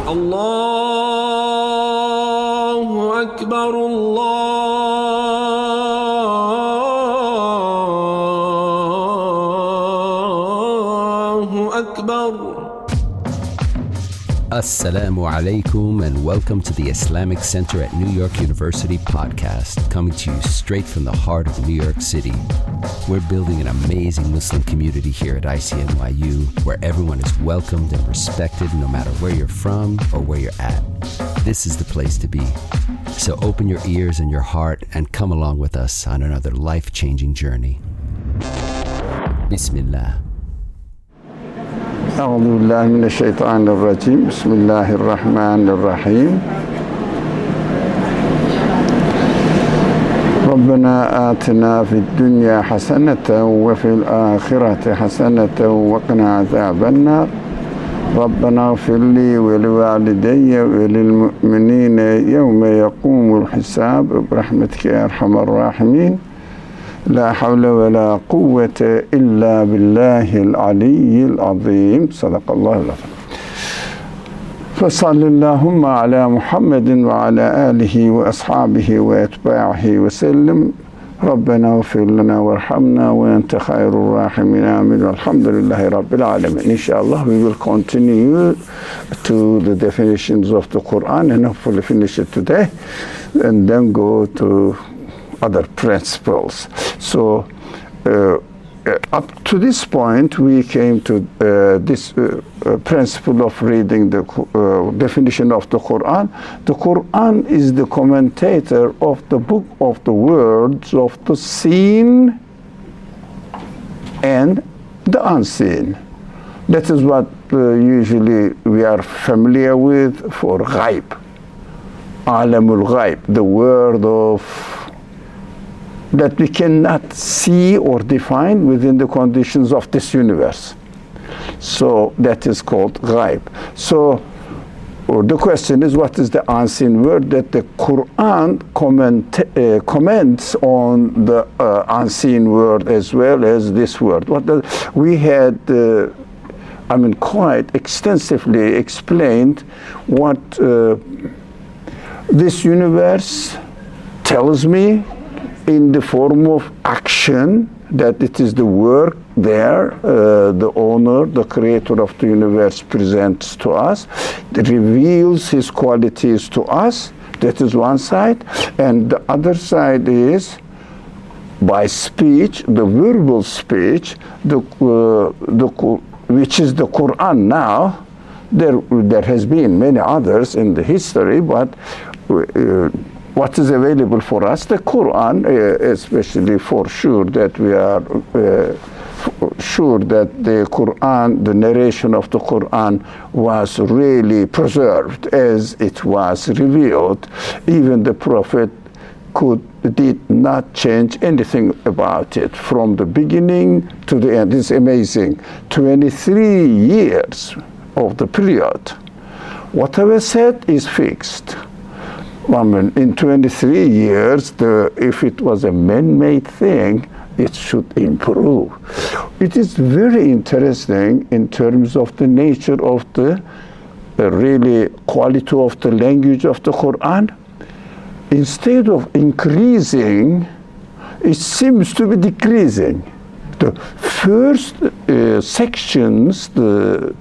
الله أكبر الله أكبر. Assalamu alaikum and welcome to the Islamic Center at New York University podcast, coming to you straight from the heart of New York City. We're building an amazing Muslim community here at ICNYU where everyone is welcomed and respected no matter where you're from or where you're at. This is the place to be. So open your ears and your heart and come along with us on another life-changing journey. Bismillah. أعوذ بالله من الشيطان الرجيم بسم الله الرحمن الرحيم ربنا آتنا في الدنيا حسنة وفي الآخرة حسنة وقنا عذاب النار ربنا اغفر لي ولوالدي وللمؤمنين يوم يقوم الحساب برحمتك يا أرحم الراحمين لا حول ولا قوة إلا بالله العلي العظيم صدق الله العظيم فصل اللهم على محمد وعلى آله وأصحابه وأتباعه وسلم ربنا اغفر لنا وارحمنا وأنت خير الراحمين آمين والحمد لله رب العالمين. Inshallah we will continue to the definitions of the Qur'an and hopefully finish it today and then go to other principles. So up to this point we came to this principle of reading the definition of the Qur'an. The Qur'an is the commentator of the book of the words of the seen and the unseen. That is what usually we are familiar with for ghaib. Alamul ghaib, the word of that we cannot see or define within the conditions of this universe. So that is called ghaib. So the question is, what is the unseen word? That the Qur'an comments on the unseen word as well as this word. We had quite extensively explained what this universe tells me in the form of action, that it is the work there, the owner, the creator of the universe presents to us, that reveals his qualities to us. That is one side. And the other side is by speech, the verbal speech, which is the Qur'an now. There has been many others in the history, but what is available for us, the Qur'an, especially for sure that we are sure that the Qur'an, the narration of the Qur'an was really preserved as it was revealed. Even the Prophet did not change anything about it from the beginning to the end. It's amazing. 23 years of the period. Whatever said is fixed. In 23 years, if it was a man-made thing, it should improve. It is very interesting in terms of the nature of the really quality of the language of the Qur'an. Instead of increasing, it seems to be decreasing. The first sections, the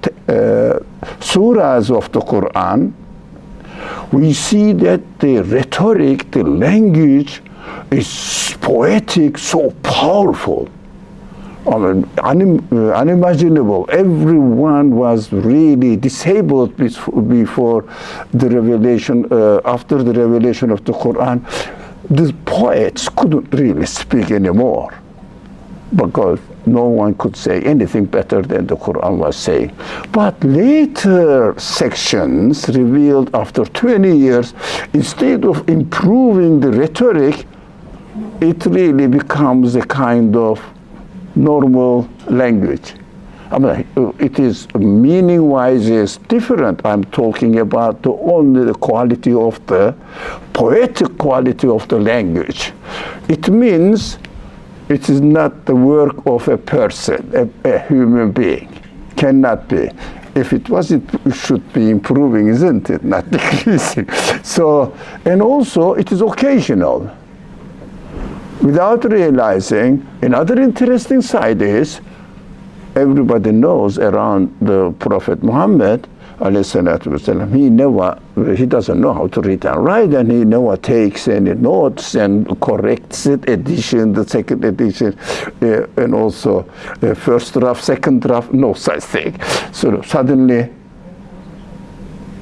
surahs of the Qur'an, we see that the rhetoric, the language is poetic, so powerful. Unimaginable. Everyone was really disabled before the revelation, after the revelation of the Qur'an. The poets couldn't really speak anymore because no one could say anything better than the Qur'an was saying. But later sections revealed after 20 years, instead of improving the rhetoric, it really becomes a kind of normal language. It is meaning-wise is different. I'm talking about only the quality of the poetic quality of the language. It means it is not the work of a person, a human being. Cannot be. If it was, it should be improving, isn't it? Not decreasing. So, and also it is occasional. Without realizing, another interesting side is, everybody knows around the Prophet Muhammad, والسلام, he doesn't know how to read and write, and he never takes any notes and corrects it, edition, the second edition, and also first draft, second draft, no such thing. So suddenly,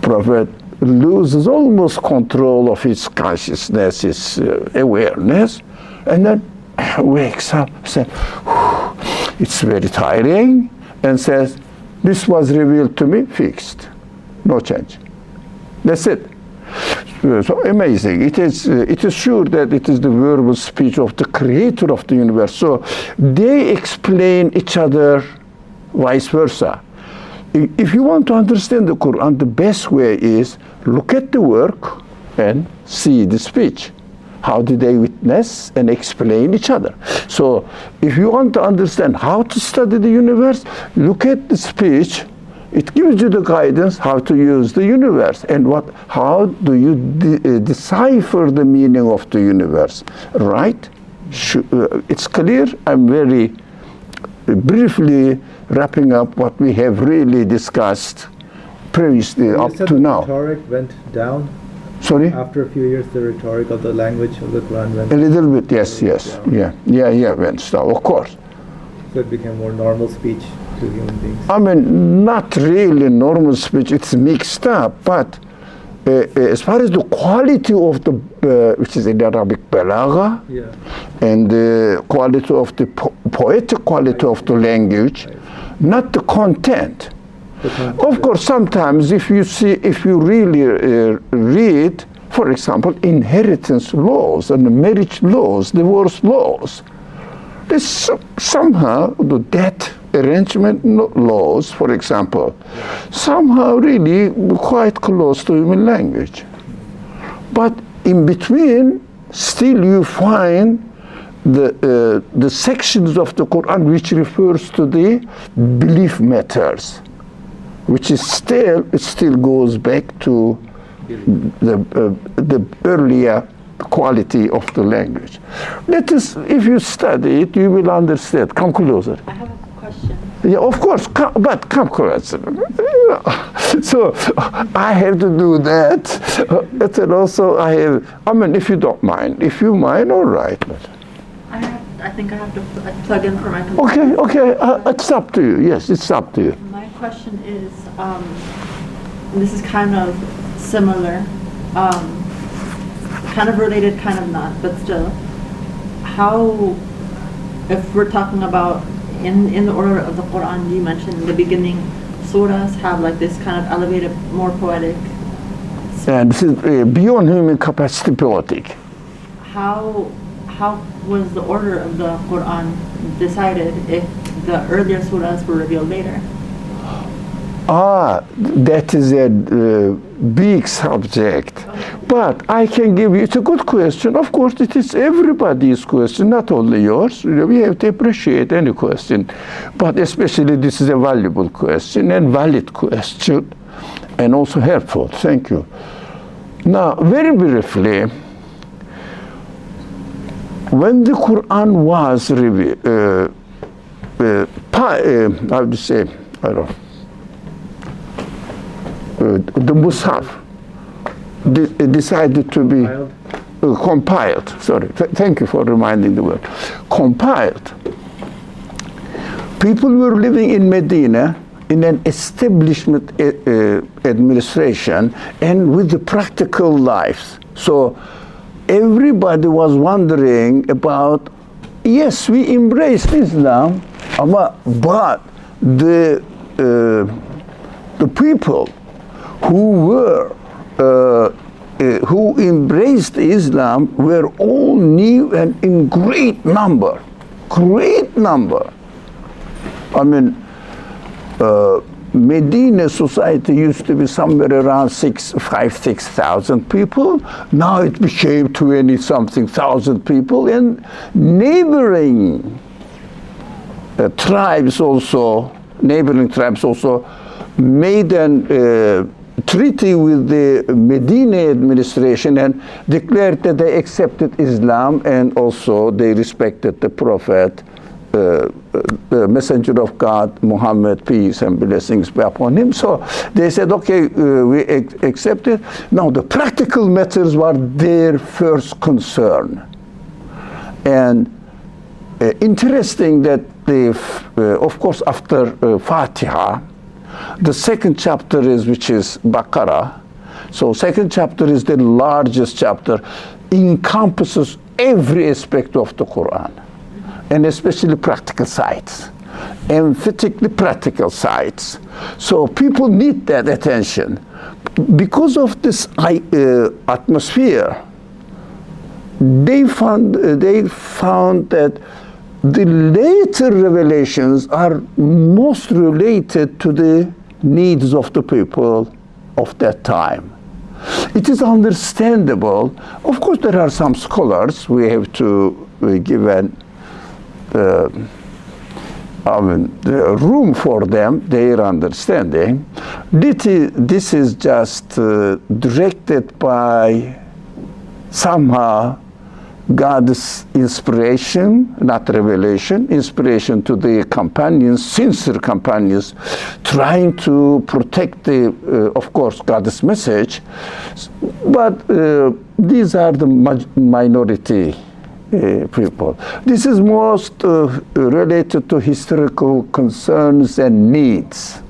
Prophet loses almost control of his consciousness, his awareness, and then wakes up, says, it's very tiring, and says, this was revealed to me, fixed, no change. That's it. So amazing. It is sure that it is the verbal speech of the creator of the universe. So they explain each other, vice versa. If you want to understand the Quran, the best way is look at the work and see the speech. How do they witness and explain each other? So if you want to understand how to study the universe, look at the speech. It gives you the guidance how to use the universe and how do you decipher the meaning of the universe, right? It's clear. I'm very briefly wrapping up what we have really discussed previously up to now. Rhetoric went down. Sorry? After a few years, the rhetoric of the language of the Quran went a little bit, yes, went down, of course. So it became more normal speech to human beings. I mean, not really normal speech, it's mixed up, but as far as the quality of the, which is in Arabic, balagha, and the quality of the poetic quality of the language, not the content. Of course, sometimes if you really read, for example, inheritance laws and marriage laws, divorce laws, there's somehow the debt arrangement laws, for example, somehow really quite close to human language. But in between, still you find the sections of the Quran which refers to the belief matters, which is it still goes back to the earlier quality of the language. If you study it, you will understand. Come closer. I have a question. Yeah, of course, but come closer. So I have to do that. And also I mean, if you don't mind. If you mind, all right. I think I have to plug in for my computer. Okay, it's up to you. Yes, it's up to you. My question is, this is kind of similar, kind of related, kind of not, but still. How, if we're talking about in the order of the Quran, you mentioned in the beginning, surahs have like this kind of elevated, more poetic. And this is beyond human capacity poetic. How was the order of the Quran decided if the earlier surahs were revealed later? That is a big subject. But I can give you, it's a good question. Of course, it is everybody's question, not only yours. We have to appreciate any question. But especially this is a valuable question and valid question and also helpful. Thank you. Now, very briefly, when the Quran was revealed, how do you say, I don't know, the Mus'haf decided to be compiled. Sorry, thank you for reminding the word. Compiled. People were living in Medina in an establishment administration and with the practical lives. So everybody was wondering about, yes, we embraced Islam, but the people who embraced Islam were all new and in great number. I mean, Medina society used to be somewhere around 6,000 people. Now it became 20-something thousand people, and neighboring tribes also made an treaty with the Medina administration and declared that they accepted Islam, and also they respected the Prophet, the messenger of God, Muhammad, peace and blessings be upon him. So they said, okay, we accept it. Now the practical matters were their first concern. And interesting that of course, after Fatiha, the second chapter which is Baqarah. So second chapter is the largest chapter, encompasses every aspect of the Quran, and especially practical sides, emphatically practical sides. So people need that attention. Because of this atmosphere, they found that the later revelations are most related to the needs of the people of that time. It is understandable. Of course, there are some scholars, we have to give the room for them, their understanding. This is just directed by somehow God's inspiration, not revelation, inspiration to the companions, sincere companions, trying to protect of course, God's message. But these are the minority people. This is most related to historical concerns and needs.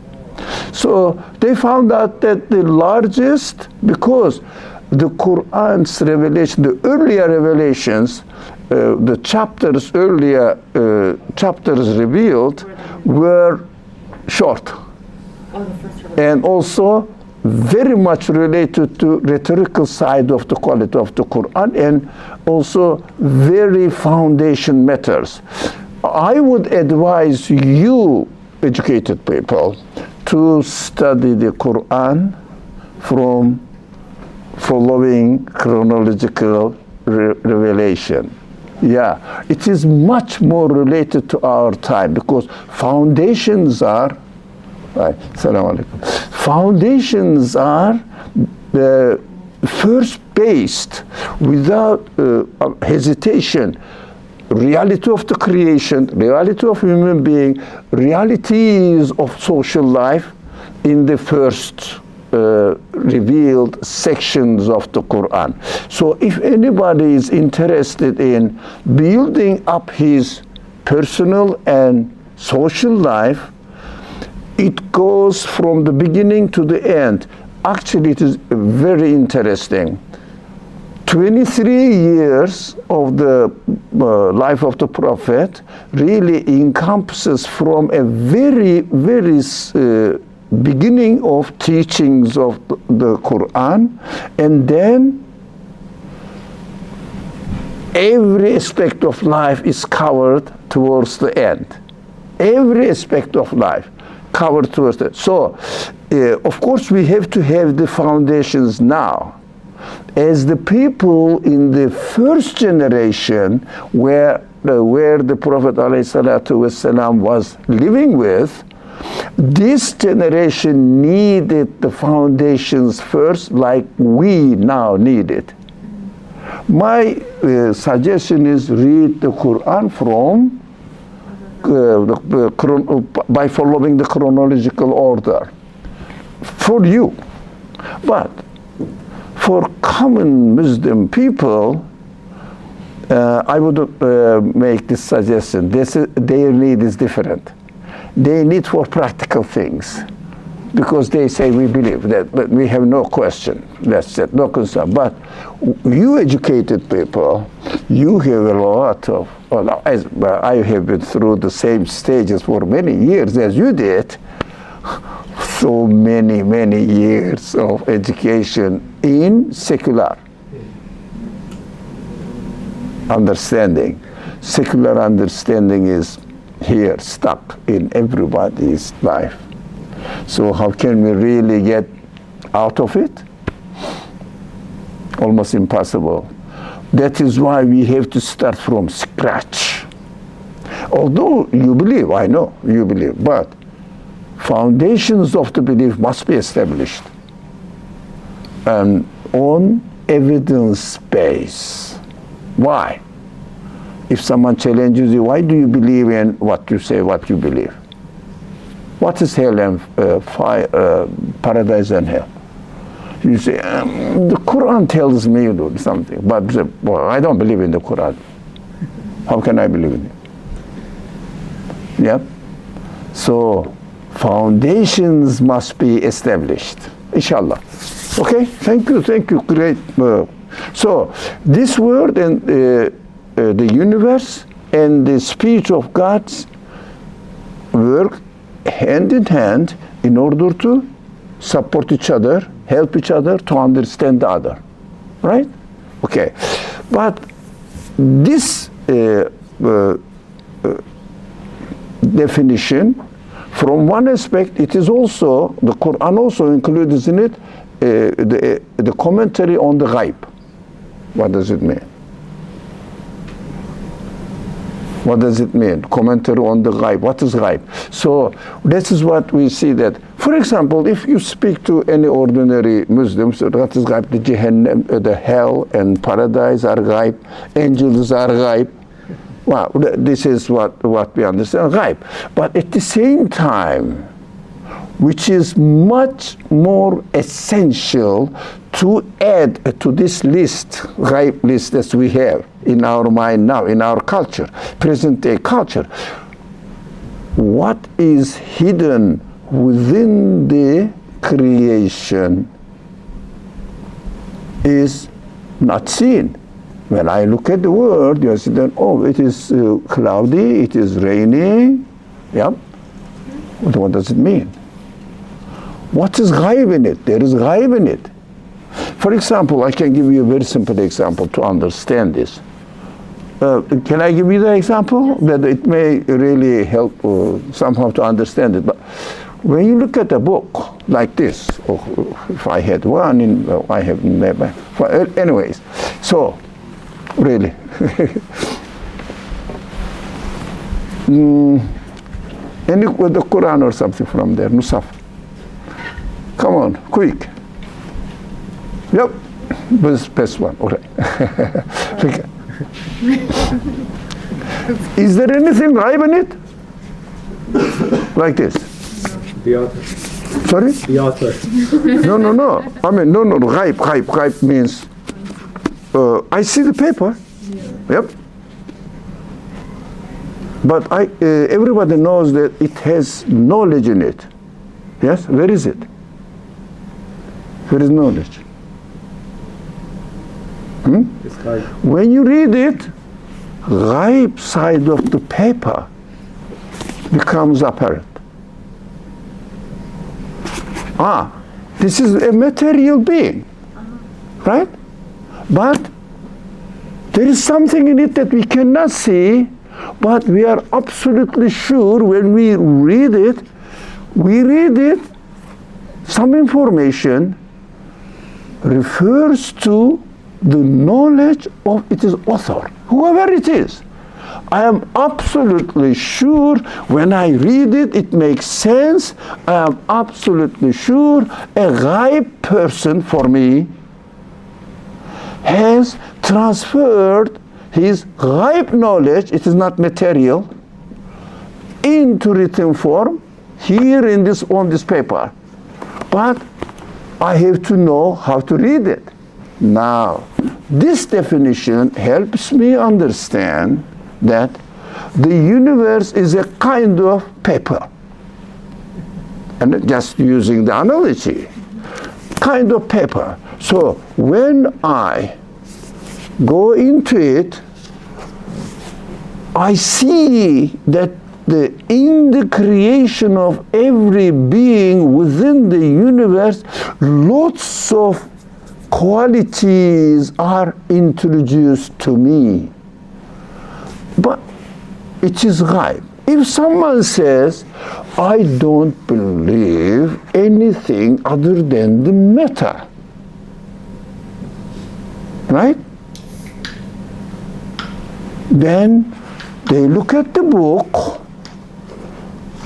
So they found out that the largest, because the Qur'an's revelation, the earlier revelations, the earlier chapters revealed were short, and also very much related to rhetorical side of the quality of the Qur'an, and also very foundation matters. I would advise you, educated people, to study the Qur'an from following chronological revelation. Yeah, it is much more related to our time, because foundations are foundations are first based without hesitation. Reality of the creation, reality of human being, realities of social life in the first revealed sections of the Quran. So if anybody is interested in building up his personal and social life, it goes from the beginning to the end. Actually, it is very interesting. 23 years of the life of the Prophet really encompasses from a very, very beginning of teachings of the Quran, and then every aspect of life is covered towards the end. Every aspect of life covered towards the end. So, of course, we have to have the foundations now. As the people in the first generation, where the Prophet ﷺ was living with, this generation needed the foundations first, like we now need it. My suggestion is read the Quran from by following the chronological order for you. But for common Muslim people, I would make this suggestion. Their need is different. They need for practical things, because they say we believe that, but we have no question. That's it, no concern. But you educated people, you have a lot of, as I have been through the same stages for many years as you did, so many, many years of education in secular understanding. Secular understanding is here, stuck in everybody's life. So how can we really get out of it? Almost impossible. That is why we have to start from scratch. Although you believe, I know you believe, but foundations of the belief must be established and on evidence base. Why? If someone challenges you, why do you believe in what you say, what you believe? What is hell and fire, paradise and hell? You say, the Quran tells me something, but well, I don't believe in the Quran. How can I believe in it? Yeah? So, foundations must be established, inshallah. Okay, thank you, great. So, this word and the universe and the speech of God's work hand in hand in order to support each other, help each other to understand the other, right? Okay, but this definition, from one aspect, it is also, the Quran also includes in it the commentary on the ghaib. What does it mean? What does it mean? Commentary on the ghaib. What is ghaib? So this is what we see that, for example, if you speak to any ordinary Muslim, so what is ghaib? The Jahannam, the hell and paradise are ghaib, angels are ghaib. Well, this is what we understand, ghaib. But at the same time, which is much more essential to add to this list, ghaib list that we have in our mind now, in our culture, present day culture. What is hidden within the creation is not seen. When I look at the world, you see that, oh, it is cloudy, it is rainy. Yeah? What does it mean? What is ghaib in it? There is ghaib in it. For example, I can give you a very simple example to understand this. Can I give you the example? That it may really help somehow to understand it. But when you look at a book like this, or if I had one, I have never. Anyways, so really, any with the Quran or something from there, Nusaf. Come on, quick. Yep, this best one. Okay. Is there anything ghaib in it? Like this? The author. Sorry? The author. No. I mean, no. Ghaib means I see the paper. Yeah. Yep. But everybody knows that it has knowledge in it. Yes? Where is it? Where is knowledge? When you read it, ghaib side of the paper becomes apparent. This is a material being, right? But there is something in it that we cannot see, but we are absolutely sure when we read it, some information refers to the knowledge of its author, whoever it is. I am absolutely sure when I read it, it makes sense. I am absolutely sure a ghaib person for me has transferred his ghaib knowledge, it is not material, into written form here on this paper. But I have to know how to read it. Now, this definition helps me understand that the universe is a kind of paper. And just using the analogy, kind of paper. So when I go into it, I see that in the creation of every being within the universe, lots of qualities are introduced to me. But it is ghaib. If someone says, I don't believe anything other than the matter, right? Then they look at the book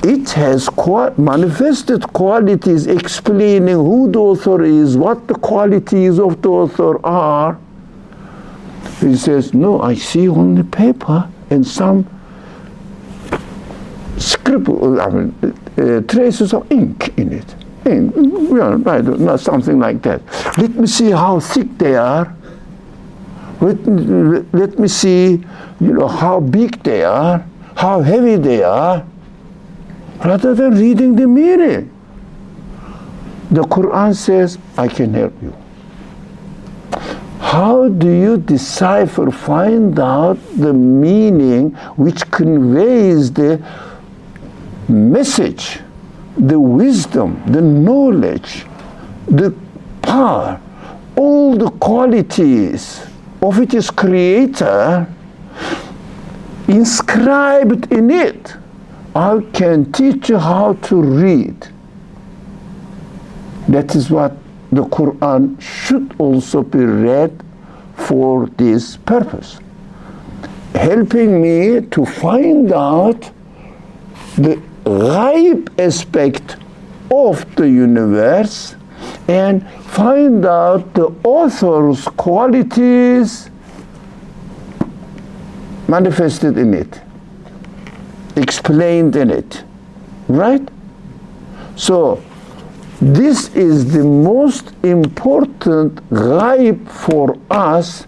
it has manifested qualities explaining who the author is, what the qualities of the author are. He says, no, I see only paper and some traces of ink in it. Ink, well, something like that. Let me see how thick they are. Let me see, how big they are, how heavy they are, rather than reading the meaning. The Qur'an says, I can help you. How do you decipher, find out the meaning which conveys the message, the wisdom, the knowledge, the power, all the qualities of its creator inscribed in it? I can teach you how to read. That is what the Qur'an should also be read for this purpose, helping me to find out the ghaib aspect of the universe and find out the author's qualities manifested in it, explained in it, right? So this is the most important ghaib for us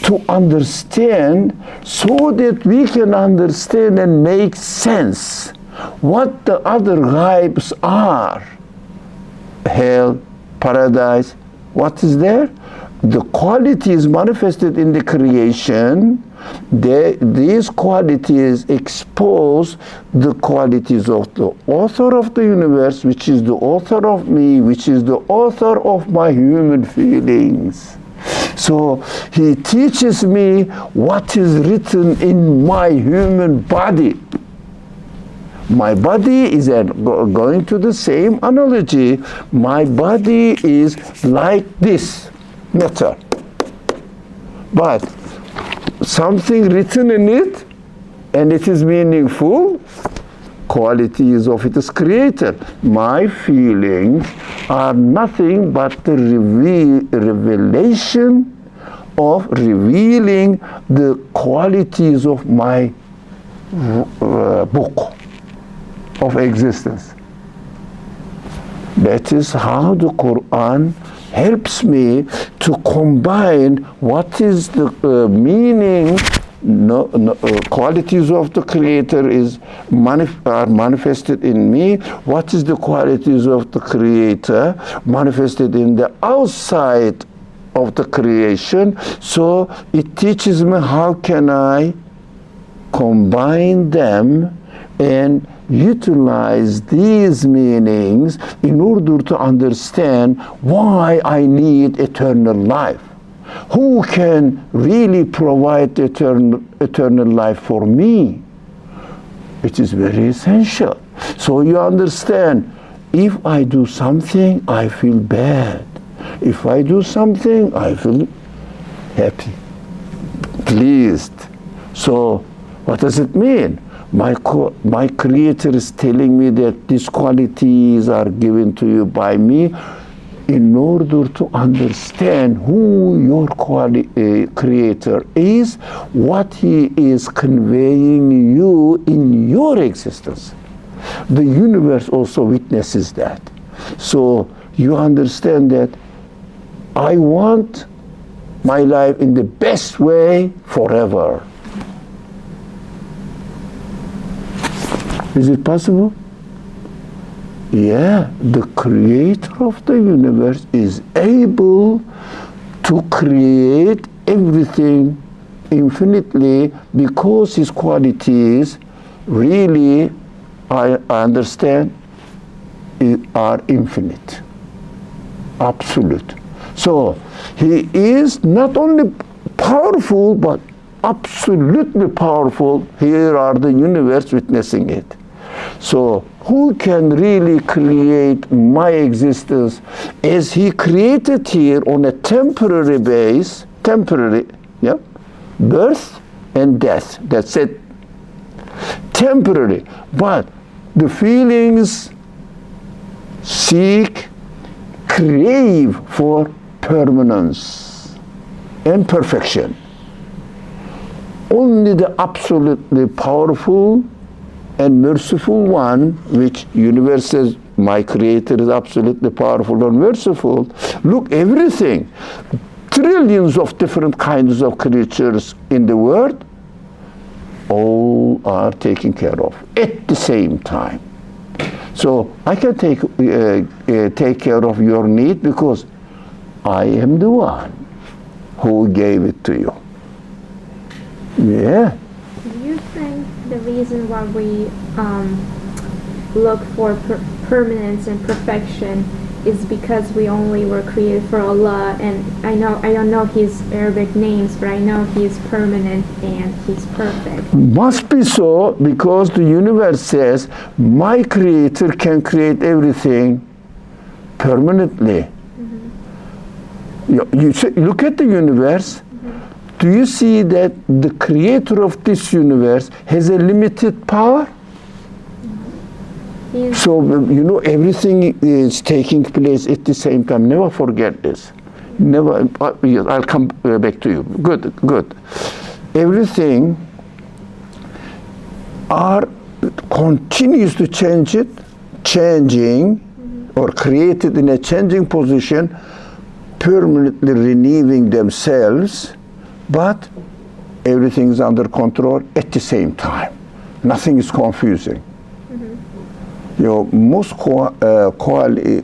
to understand, so that we can understand and make sense what the other ghaibs are. Hell, paradise, what is there? The qualities manifested in the creation, these qualities expose the qualities of the author of the universe, which is the author of me, which is the author of my human feelings. So he teaches me what is written in my human body. My body is going to the same analogy. My body is like this matter, but something written in it, and it is meaningful, qualities of its creator. My feelings are nothing but the revelation of revealing the qualities of my book of existence. That is how the Qur'an helps me to combine what is the meaning, qualities of the creator are manifested in me, what is the qualities of the creator manifested in the outside of the creation. So it teaches me how can I combine them and utilize these meanings in order to understand why I need eternal life. Who can really provide eternal life for me? It is very essential. So you understand, if I do something, I feel bad. If I do something, I feel happy, pleased. So what does it mean? My creator is telling me that these qualities are given to you by me in order to understand who your creator is, what he is conveying you in your existence. The universe also witnesses that. So you understand that I want my life in the best way forever. Is it possible? Yeah, the creator of the universe is able to create everything infinitely because his qualities really, I understand, are infinite, absolute. So he is not only powerful, but absolutely powerful. Here are the universe witnessing it. So who can really create my existence as he created here on a temporary base, birth and death, that's it, temporary. But the feelings seek, crave for permanence and perfection. Only the absolutely powerful and merciful one, which universe says, my creator is absolutely powerful and merciful. Look, everything, trillions of different kinds of creatures in the world, all are taken care of at the same time. So I can take care of your need because I am the one who gave it to you. Yeah. Do you think the reason why we look for permanence and perfection is because we only were created for Allah? And I don't know his Arabic names, but I know he is permanent and he's perfect. Must be so, because the universe says my creator can create everything permanently. You look at the universe. Do you see that the creator of this universe has a limited power? So, everything is taking place at the same time. Never forget this. Never. I'll come back to you. Good. Everything continues to changing or created in a changing position, permanently renewing themselves, but everything is under control at the same time. Nothing is confusing. Most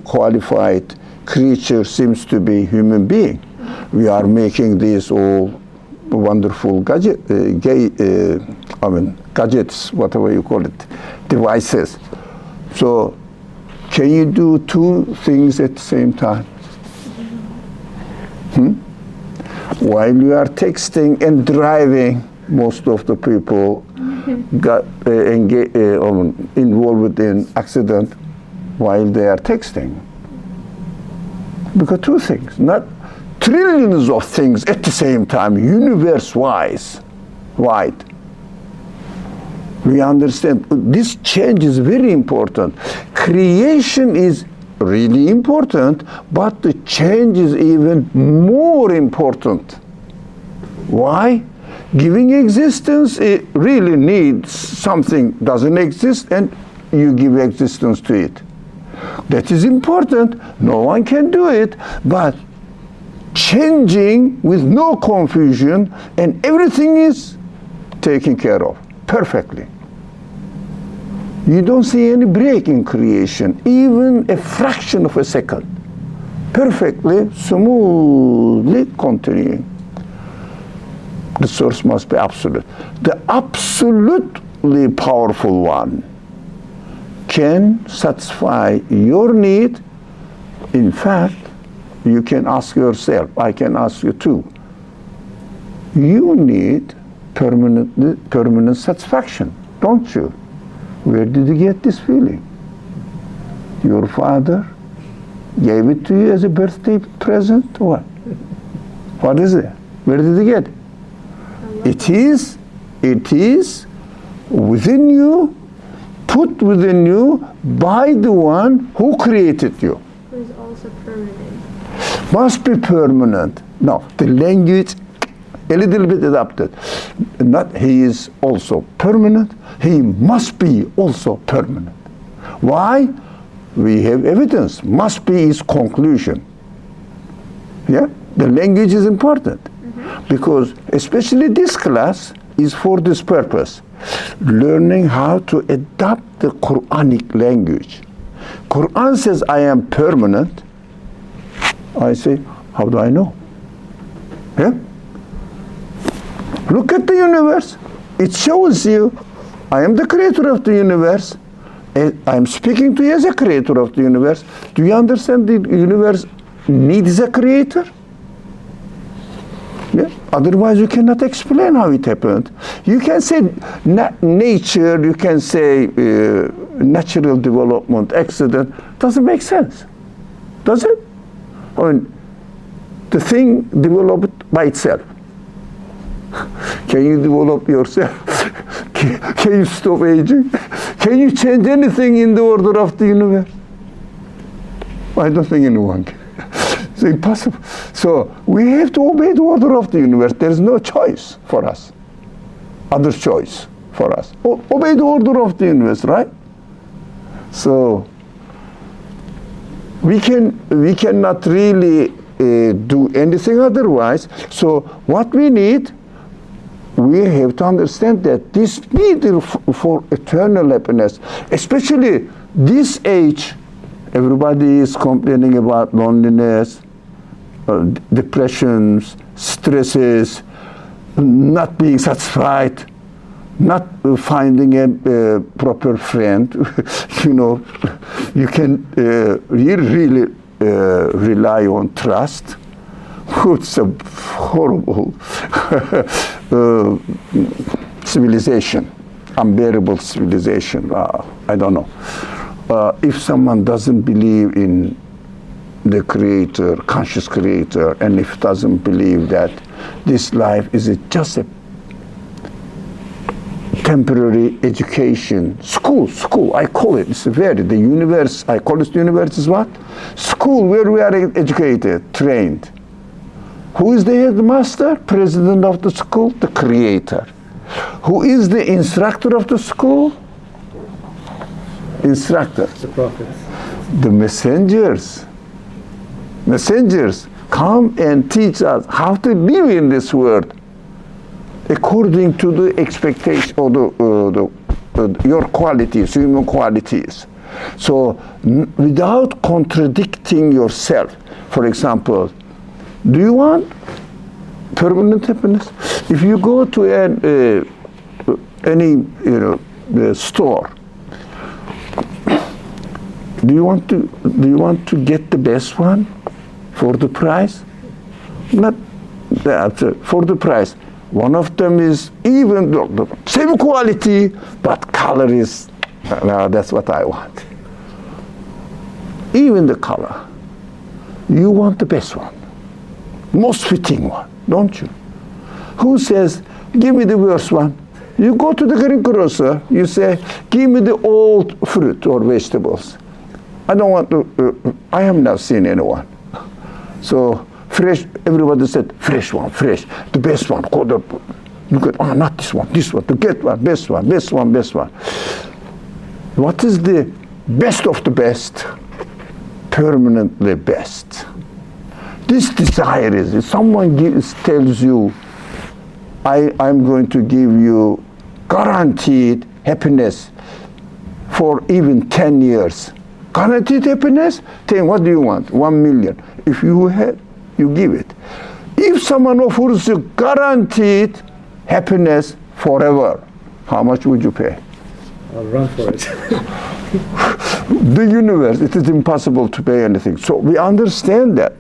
qualified creature seems to be human being. We are making these all wonderful gadgets, whatever you call it, devices. So, can you do two things at the same time? While you are texting and driving, most of the people got involved in accident while they are texting. Because two things, not trillions of things at the same time, wide. We understand this change is very important. Creation is really important, but the change is even more important. Why? Giving existence, it really needs something doesn't exist and you give existence to it. That is important. No one can do it, but changing with no confusion and everything is taken care of perfectly. You don't see any break in creation, even a fraction of a second. Perfectly, smoothly continuing. The source must be absolute. The absolutely powerful one can satisfy your need. In fact, you can ask yourself, I can ask you too. You need permanent satisfaction, don't you? Where did you get this feeling? Your father gave it to you as a birthday present? What? What is it? Where did you get it? It is within you, put within you by the one who created you. Who is also permanent. Must be permanent. No, the language a little bit adapted. Not he is also permanent, he must be also permanent. Why? We have evidence. Must be is conclusion. Yeah? The language is important. Because especially this class is for this purpose. Learning how to adapt the Quranic language. Quran says I am permanent. I say, how do I know? Yeah? Look at the universe. It shows you I am the creator of the universe. I am speaking to you as a creator of the universe. Do you understand the universe needs a creator? Yeah? Otherwise you cannot explain how it happened. You can say nature, you can say natural development, accident. Doesn't make sense. Does it? I mean, the thing developed by itself. Can you develop yourself? Can you stop aging? Can you change anything in the order of the universe? I don't think anyone can. It's impossible. So we have to obey the order of the universe. There is no choice for us. Other choice for us. Obey the order of the universe, right? So we cannot really do anything otherwise. So what we need, we have to understand that this need for eternal happiness, especially this age, everybody is complaining about loneliness, depressions, stresses, not being satisfied, not finding a proper friend. You know, you can really rely on trust. It's a horrible civilization, unbearable civilization. I don't know. If someone doesn't believe in the creator, conscious creator, and if doesn't believe that this life is just a temporary education, school, I call it, the universe, I call it universe is what? School where we are educated, trained. Who is the headmaster, president of the school? The creator. Who is the instructor of the school? Instructor. The prophets. The messengers. Messengers come and teach us how to live in this world according to the expectation or your qualities, human qualities. So without contradicting yourself. For example, do you want permanent happiness? If you go to any store, do you want to get the best one for the price? Not that, for the price. One of them is even the same quality, but color is, that's what I want. Even the color. You want the best one, most fitting one, don't you? Who says, give me the worst one? You go to the greengrocer, you say, give me the old fruit or vegetables. I don't want to, I have not seen anyone. So fresh, everybody said, fresh one, fresh, the best one. You get, not this one, to get one, best one. What is the best of the best? Permanently best. This desire is, if someone tells you, I'm going to give you guaranteed happiness for even 10 years. Guaranteed happiness? 10, what do you want? 1 million. If you have, you give it. If someone offers you guaranteed happiness forever, how much would you pay? I'll run for it. The universe, it is impossible to pay anything. So we understand that.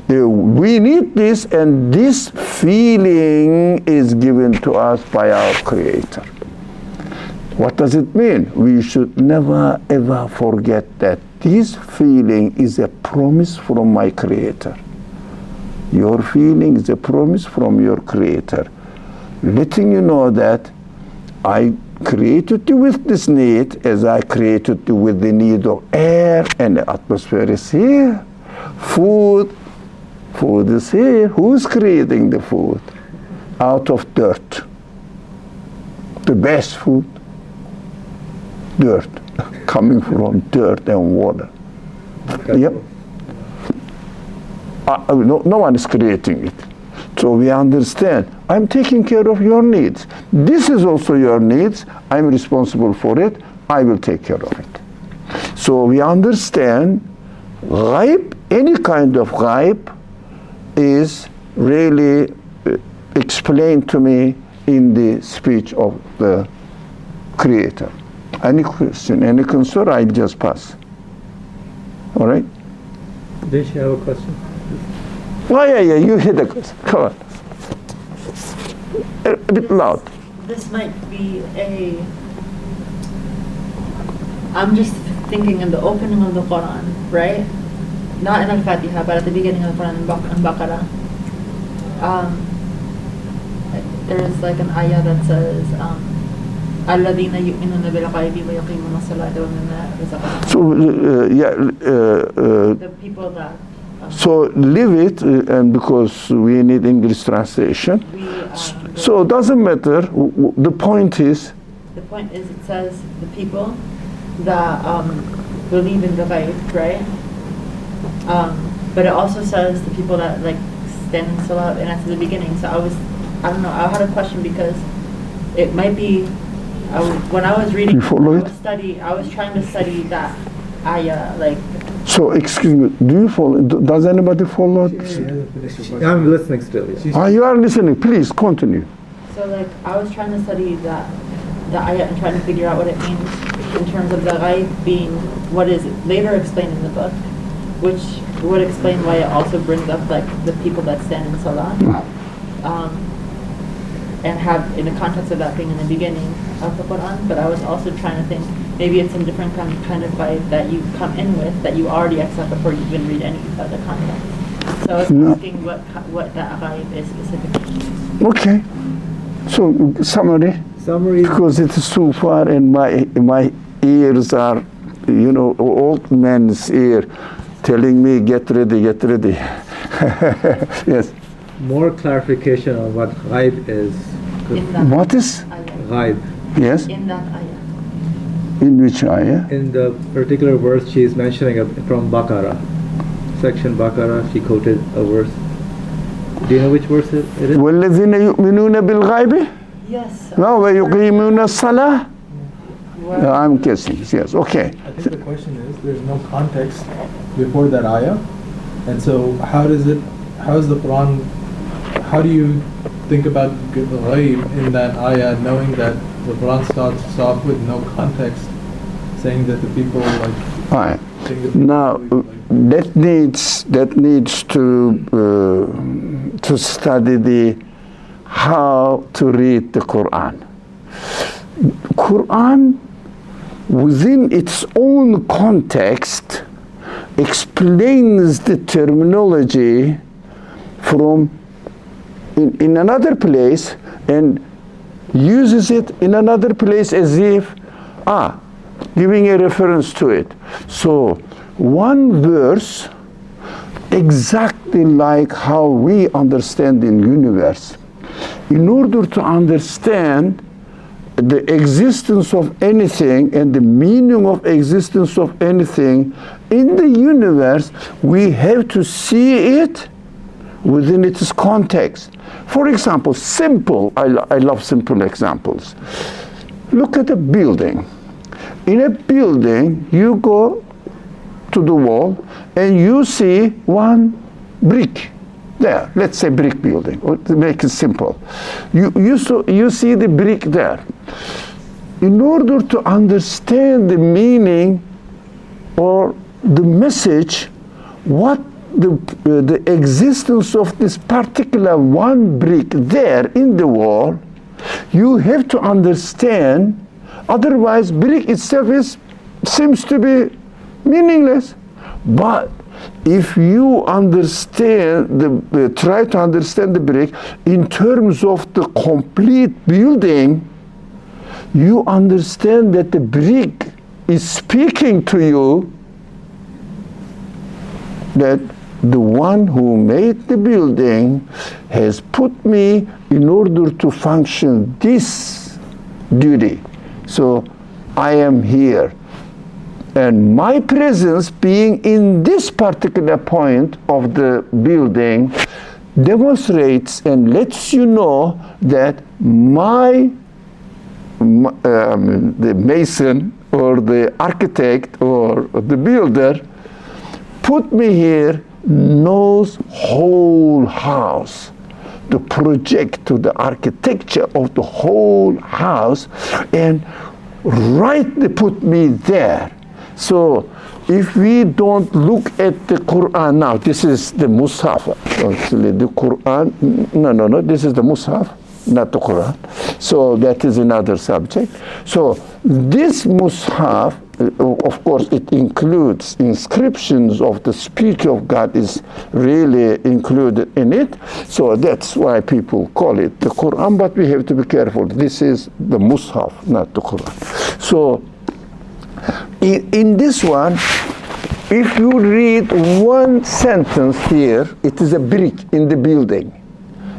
We need this, and this feeling is given to us by our Creator. What does it mean? We should never ever forget that this feeling is a promise from my Creator. Your feeling is a promise from your Creator, letting you know that I created you with this need as I created you with the need of air, and the atmosphere is here. Food is here. Who's creating the food? Out of dirt. The best food, dirt, coming from dirt and water. Yep. No one is creating it. So we understand, I'm taking care of your needs. This is also your needs. I'm responsible for it. I will take care of it. So we understand ghaib, any kind of ghaib is really explained to me in the speech of the Creator. Any question, any concern, I'll just pass. All right? Did you have a question? Oh, yeah, you hit the question. Come on. A bit loud. This might be I'm just thinking in the opening of the Qur'an, right? Not in Al-Fatiha, but at the beginning of the Quran in Baqarah. there's like an ayah that says, الَّذِينَ يُؤْمِنُونَ بِالْغَيْبِ وَيُقِيمُونَ الصَّلَاةَ وَمِمَّا رَزَقْنَاهُم. So The people that so leave it, and because we need English translation. So it doesn't matter. The point is. The point is, it says the people that believe in the ghaib, right? But it also says the people that like stand in salah, and that's the beginning. So I don't know. I had a question because it might be. When I was reading, I was trying to study that ayah, like. So, excuse me, do you follow? Does anybody follow? I'm listening still. Yeah. You are listening. Please continue. So, like, I was trying to study the ayah and trying to figure out what it means in terms of the ghaib being what is later explained in the book, which would explain why it also brings up like the people that stand in salah, and have in the context of that being in the beginning of the Qur'an. But I was also trying to think maybe it's a different kind of ghaib that you come in with that you already accept before you even read any other context. So I was asking what that ghaib is specifically. Okay. So summary. Because it is too far, and my ears are, old man's ear, telling me get ready. Yes. More clarification on what ghaib is. What is ghaib? Yes. In that ayah. In which ayah? In the particular verse she is mentioning from Baqarah, section Baqarah, she quoted a verse. Do you know which verse it is? وَالَّذِينَ يُؤْمِنُونَ بِالْغَيْبِ. Yes. No, وَيُقِيمُونَ الصَّلَاةَ. I'm guessing. Yes. Okay. I think the question is there's no context before that ayah, and so how is the Quran? How do you think about the ghaib in that ayah, knowing that the Quran starts off with no context, saying that the people like. All right. Now that needs to study how to read the Quran. Quran, within its own context, explains the terminology from in another place and uses it in another place as if giving a reference to it. So one verse, exactly like how we understand in universe, in order to understand the existence of anything and the meaning of existence of anything in the universe, we have to see it within its context. For example, I love simple examples. Look at a building. In a building, you go to the wall and you see one brick there. Let's say brick building, or to make it simple. You see the brick there. In order to understand the meaning or the message, what the existence of this particular one brick there in the wall, you have to understand. Otherwise, brick itself seems to be meaningless. But if you understand try to understand the brick in terms of the complete building, you understand that the brick is speaking to you that the one who made the building has put me in order to function this duty. So I am here. And my presence being in this particular point of the building demonstrates and lets you know that the mason or the architect or the builder put me here, knows whole house, the project to the architecture of the whole house, and rightly put me there. So if we don't look at the Qur'an now, this is the Mus'haf. Actually, the Qur'an, no, this is the Mus'haf, not the Qur'an. So that is another subject. So this Mus'haf of course, it includes inscriptions of the speech of God is really included in it. So that's why people call it the Quran, but we have to be careful. This is the Mus'haf, not the Quran. So in this one, if you read one sentence here, it is a brick in the building.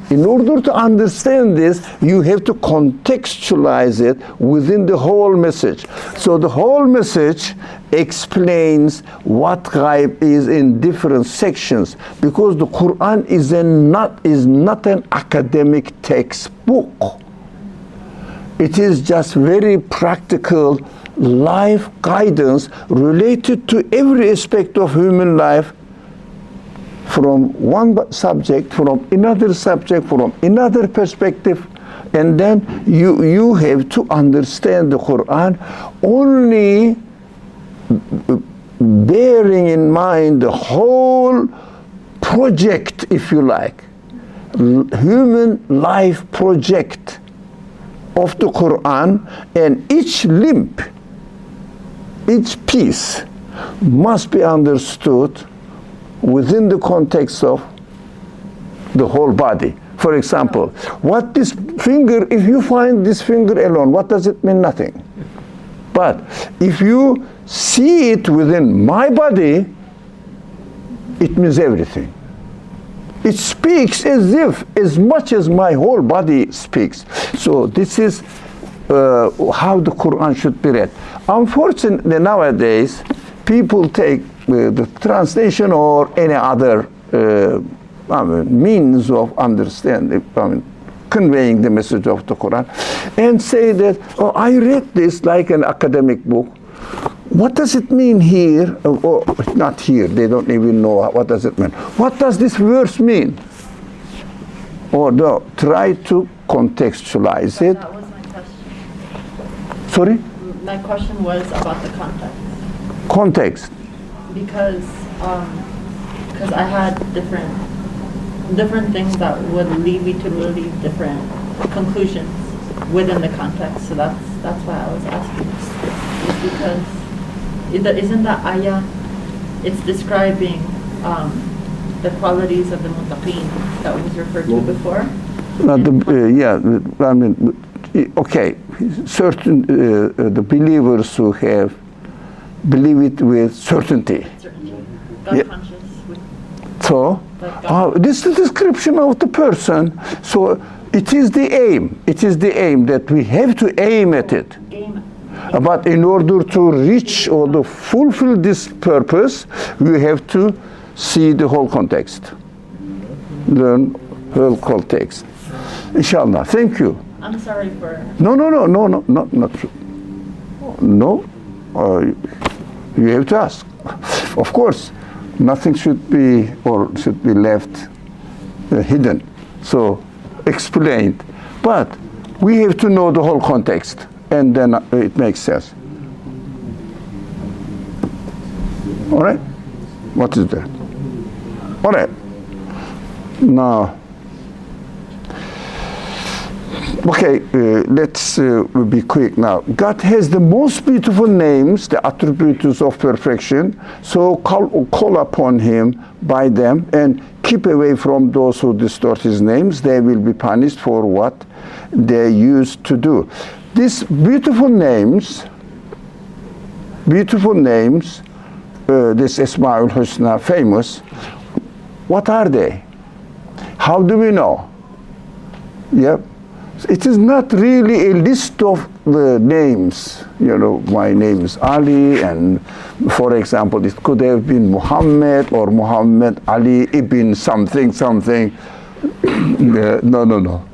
In order to understand this, you have to contextualize it within the whole message. So the whole message explains what ghaib is in different sections, because the Quran is not an academic textbook. It is just very practical life guidance related to every aspect of human life, from one subject, from another subject, from another perspective. And then you have to understand the Quran only bearing in mind the whole project, if you like, human life project of the Quran, and each limb, each piece must be understood within the context of the whole body. For example, what this finger, if you find this finger alone, what does it mean? Nothing. But if you see it within my body, it means everything. It speaks as much as my whole body speaks. So this is how the Quran should be read. Unfortunately, nowadays, people take the translation or any other means of understanding, conveying the message of the Quran, and say that, oh, I read this like an academic book. What does it mean here? Oh, not here. They don't even know what does it mean. What does this verse mean? Or no, try to contextualize it. That was my question. Sorry? My question was about the context. Context. Because I had different things that would lead me to really different conclusions within the context. So that's why I was asking. It's because isn't that ayah? It's describing the qualities of the muttaqeen that was referred to before. I mean, okay. Certain the believers who have believe it with certainty. God conscious. So, this is the description of the person. So, it is the aim. It is the aim that we have to aim at it. But in order to reach or to fulfill this purpose, we have to see the whole context. Learn whole context. Inshallah. Thank you. I'm sorry for... No, not true. No. You have to ask. Of course, nothing should be left hidden. So, explained. But we have to know the whole context, and then it makes sense. All right? What is that? All right. Now, okay, let's be quick now. God has the most beautiful names, the attributes of perfection, so call upon him by them and keep away from those who distort his names. They will be punished for what they used to do. These beautiful names, this Asma'ul Husna, famous, what are they? How do we know? Yep. It is not really a list of the names. You know, my name is Ali, and for example, it could have been Muhammad or Muhammad Ali ibn something. No.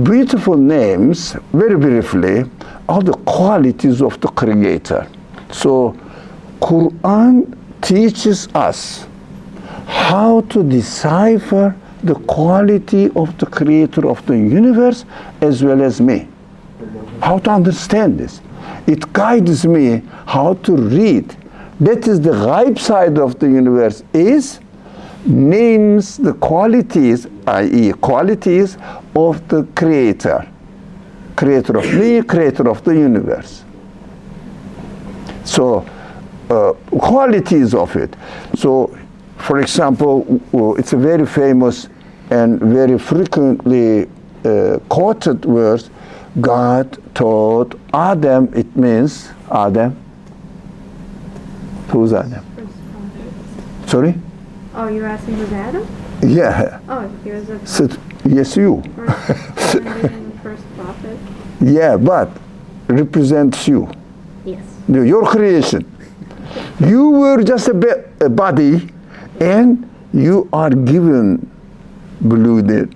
Beautiful names, very briefly, are the qualities of the Creator. So, Quran teaches us how to decipher the quality of the Creator of the universe as well as me. How to understand this. It guides me how to read. That is the ghaib side of the universe, is names the qualities, i.e. qualities of the Creator. Creator of me, Creator of the universe. So qualities of it. So, for example, it's a very famous and very frequently quoted verse. God told Adam, it means Adam. Who's Adam? Sorry? Oh, you're asking who's Adam? Yeah. Oh, he was the So, yes, you. first prophet. Yeah, but represents you. Yes. Your creation. You were just a body, and you are given, blooded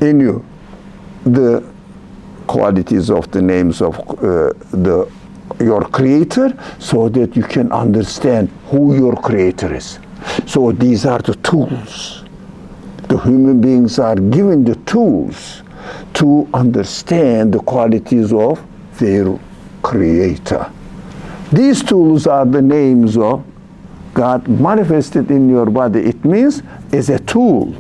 in you, the qualities of the names of your creator, so that you can understand who your creator is. So these are the tools. The human beings are given the tools to understand the qualities of their creator. These tools are the names of God manifested in your body. It means as a tool,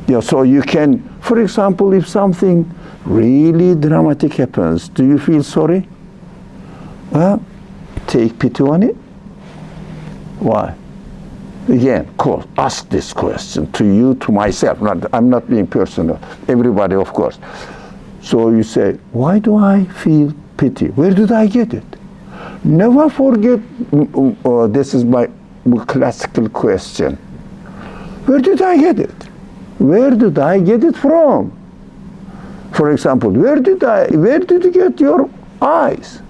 Yeah, so you can, for example, if something really dramatic happens, do you feel sorry? Take pity on it. Why? Again, ask this question to you, to myself. I'm not being personal. Everybody, of course. So you say, why do I feel pity? Where did I get it? Never forget, this is my classical question. Where did I get it? Where did I get it from? For example, where did you get your eyes?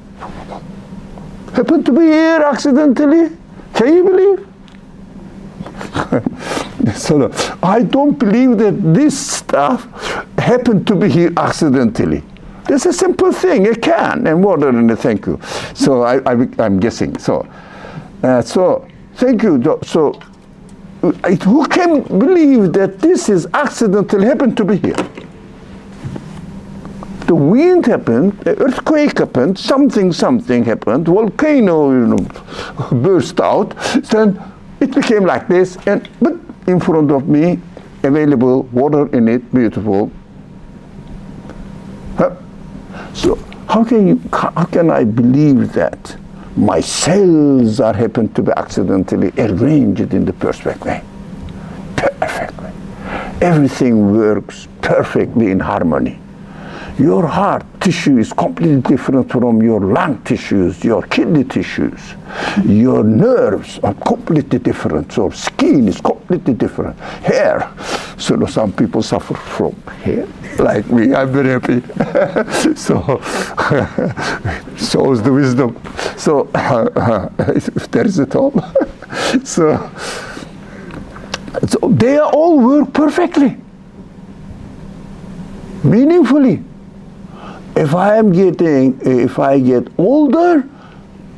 Happened to be here accidentally? Can you believe? So I don't believe that this stuff happened to be here accidentally. It's a simple thing. It can, and more than a thank you. So I'm guessing. So thank you. So who can believe that this is accidentally happened to be here? The wind happened, the earthquake happened, something happened, volcano burst out, then it became like this, but in front of me, available, water in it, beautiful. So how can I believe that my cells are happen to be accidentally arranged in the perfect way? Perfectly. Everything works perfectly in harmony. Your heart tissue is completely different from your lung tissues, your kidney tissues. Your nerves are completely different. So skin is completely different. Hair. So some people suffer from hair, like me. I'm very happy. So shows the wisdom. So if there is at all. So they all work perfectly, meaningfully. If I get older,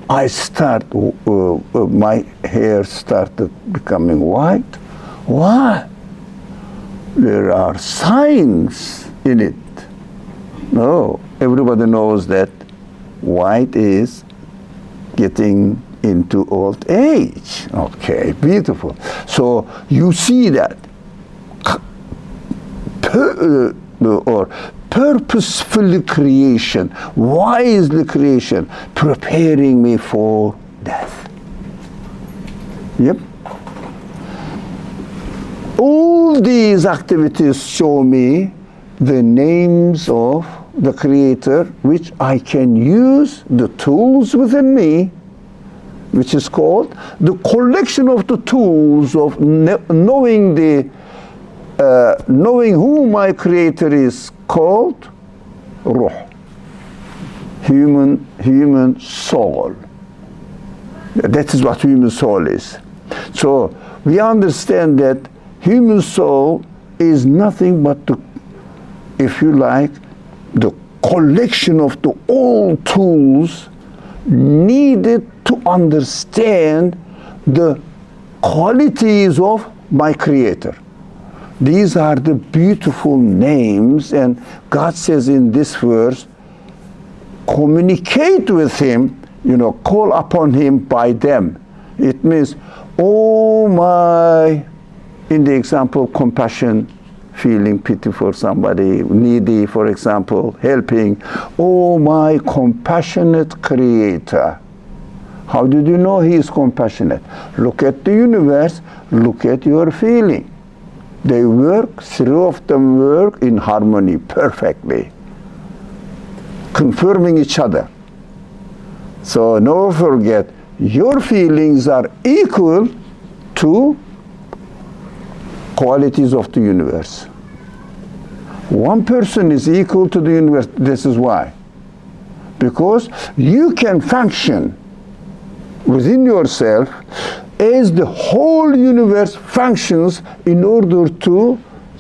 I start, my hair started becoming white. Why? There are signs in it. No, everybody knows that white is getting into old age. Okay, beautiful. So you see that, purposeful creation, wisely creation, preparing me for death. Yep. All these activities show me the names of the Creator, which I can use the tools within me, which is called the collection of the tools of knowing who my Creator is, called ruh, human soul. That is what human soul is. So we understand that human soul is nothing but if you like, the collection of the all tools needed to understand the qualities of my Creator. These are the beautiful names, and God says in this verse, communicate with Him, call upon Him by them. It means, oh my, in the example, compassion feeling pity for somebody needy, for example, helping. Oh, my compassionate Creator. How did you know He is compassionate? Look at the universe, look at your feeling. They work, three of them work in harmony perfectly, confirming each other. So never forget, your feelings are equal to qualities of the universe. One person is equal to the universe. This is why. Because you can function within yourself as the whole universe functions in order to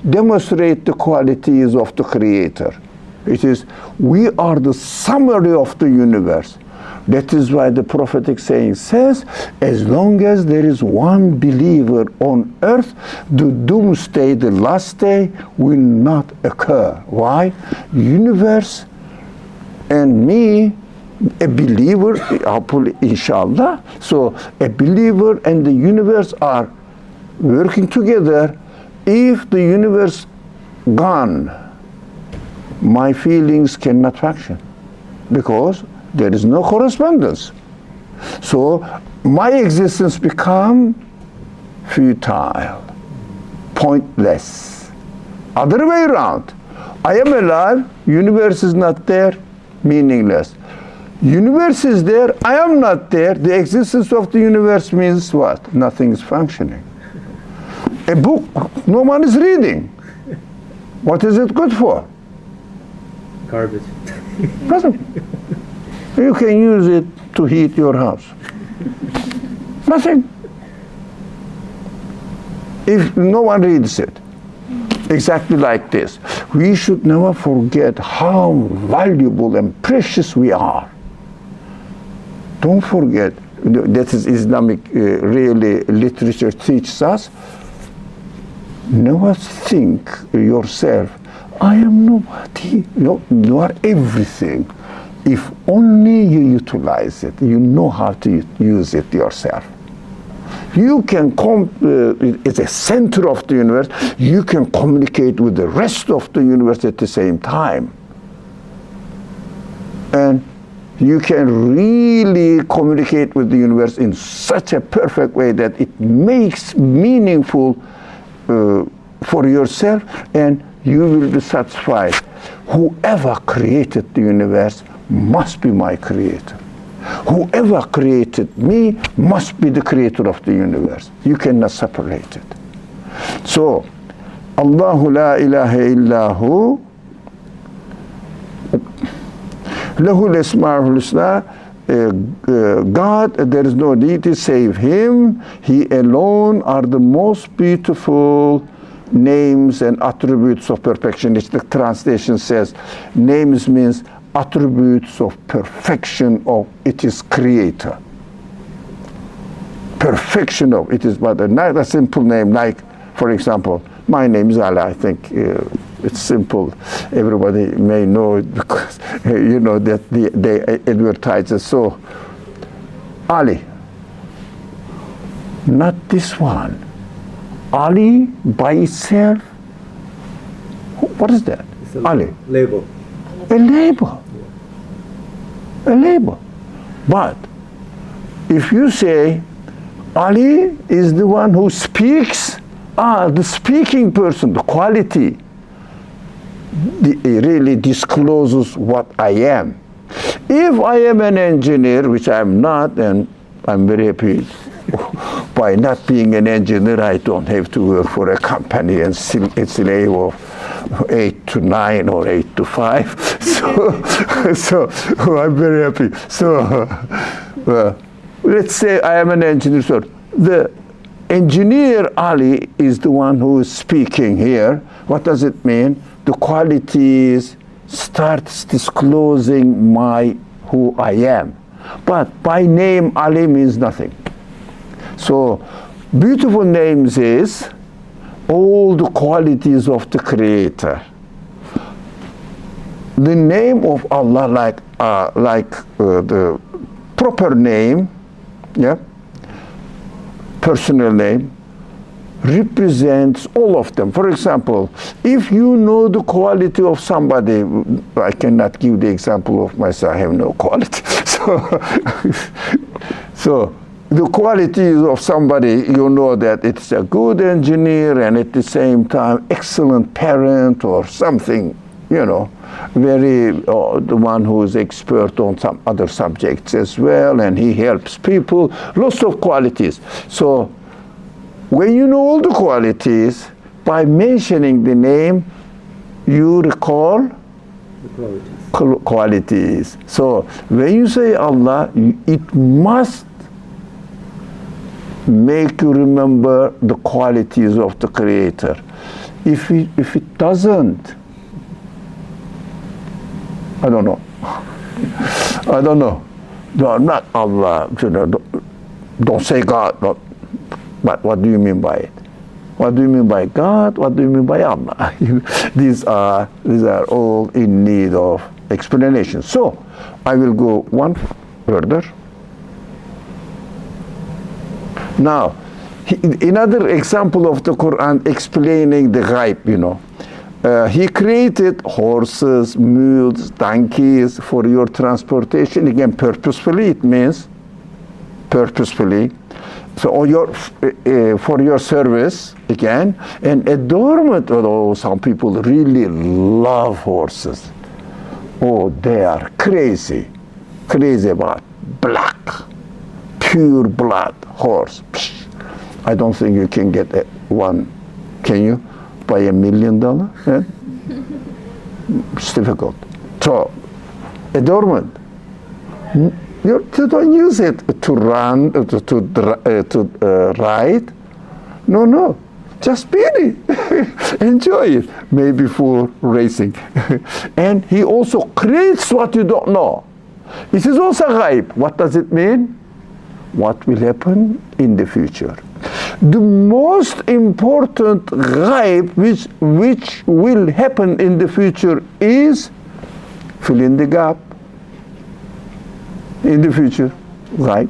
demonstrate the qualities of the Creator. It is, we are the summary of the universe. That is why the prophetic saying says, as long as there is one believer on earth, the doomsday, the last day, will not occur. Why? Universe and me, a believer, hopefully, inshallah. So a believer and the universe are working together. If the universe gone, my feelings cannot function because there is no correspondence. So my existence become futile, pointless. Other way around. I am alive, universe is not there, meaningless. Universe is there, I am not there. The existence of the universe means what? Nothing is functioning. A book no one is reading. What is it good for? Garbage. Nothing. You can use it to heat your house. Nothing. If no one reads it. Exactly like this. We should never forget how valuable and precious we are. Don't forget, that is Islamic really literature teaches us. Never think yourself, I am nobody. No, you are everything. If only you utilize it, you know how to use it yourself. You can it's a center of the universe. You can communicate with the rest of the universe at the same time. And you can really communicate with the universe in such a perfect way that it makes meaningful for yourself, and you will be satisfied. Whoever created the universe must be my creator. Whoever created me must be the creator of the universe. You cannot separate it. So, Allahu la ilaha illahu Lahul Asma'ul Husna. God, there is no deity save Him. He alone are the most beautiful names and attributes of perfection. It's the translation says, names means attributes of perfection of it is creator. Perfection of it is, but not a simple name like, for example, my name is Ali. I think it's simple. Everybody may know it because you know that they advertise it. So, Ali, not this one. Ali by itself. What is that? Ali. Label. A label. A label. But if you say Ali is the one who speaks, the speaking person, the quality, it really discloses what I am. If I am an engineer, which I am not, and I'm very happy by not being an engineer, I don't have to work for a company and slave of 8 to 9 or 8 to 5. So I'm very happy. So let's say I am an engineer. So the engineer Ali is the one who is speaking here. What does it mean? The qualities starts disclosing who I am. But by name Ali means nothing. So beautiful names is all the qualities of the Creator. The name of Allah, like the proper name, yeah, personal name, represents all of them. For example, if you know the quality of somebody, I cannot give the example of myself, I have no quality. So the qualities of somebody, you know that it's a good engineer and at the same time excellent parent or something, you know, very the one who is expert on some other subjects as well, and he helps people, lots of qualities. So when you know all the qualities, by mentioning the name, you recall The qualities. qualities. So when you say Allah, it must make you remember the qualities of the Creator. If it doesn't, I don't know. I don't know. No, not Allah. You know, don't say God. No. But what do you mean by it? What do you mean by God? What do you mean by Allah? These are all in need of explanation. So I will go one further. Now, another example of the Quran explaining the ghaib, you know. He created horses, mules, donkeys for your transportation. Again, purposefully, it means purposefully. So for your service, again, and adornment, although some people really love horses. Oh, they are crazy about black, pure blood horse. Psh, I don't think you can get one, can you? By $1 million? Yeah? It's difficult. So, adornment. You don't use it to run, to ride. No. Just beauty. Enjoy it. Maybe for racing. And he also creates what you don't know. It is also ghaib. What does it mean? What will happen in the future. The most important ghaib which will happen in the future is fill in the gap. In the future, ghaib.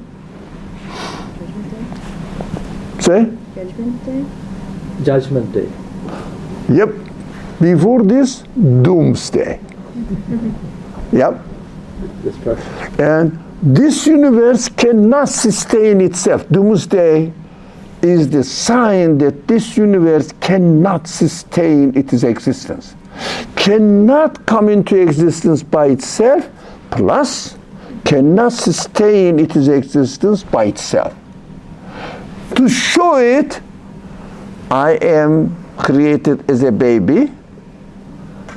Say? Judgment Day? Judgment Day. Yep. Before this, doomsday. Yep. That's perfect. And this universe cannot sustain itself. Doomsday is the sign that this universe cannot sustain its existence. Cannot come into existence by itself, plus cannot sustain its existence by itself. To show it, I am created as a baby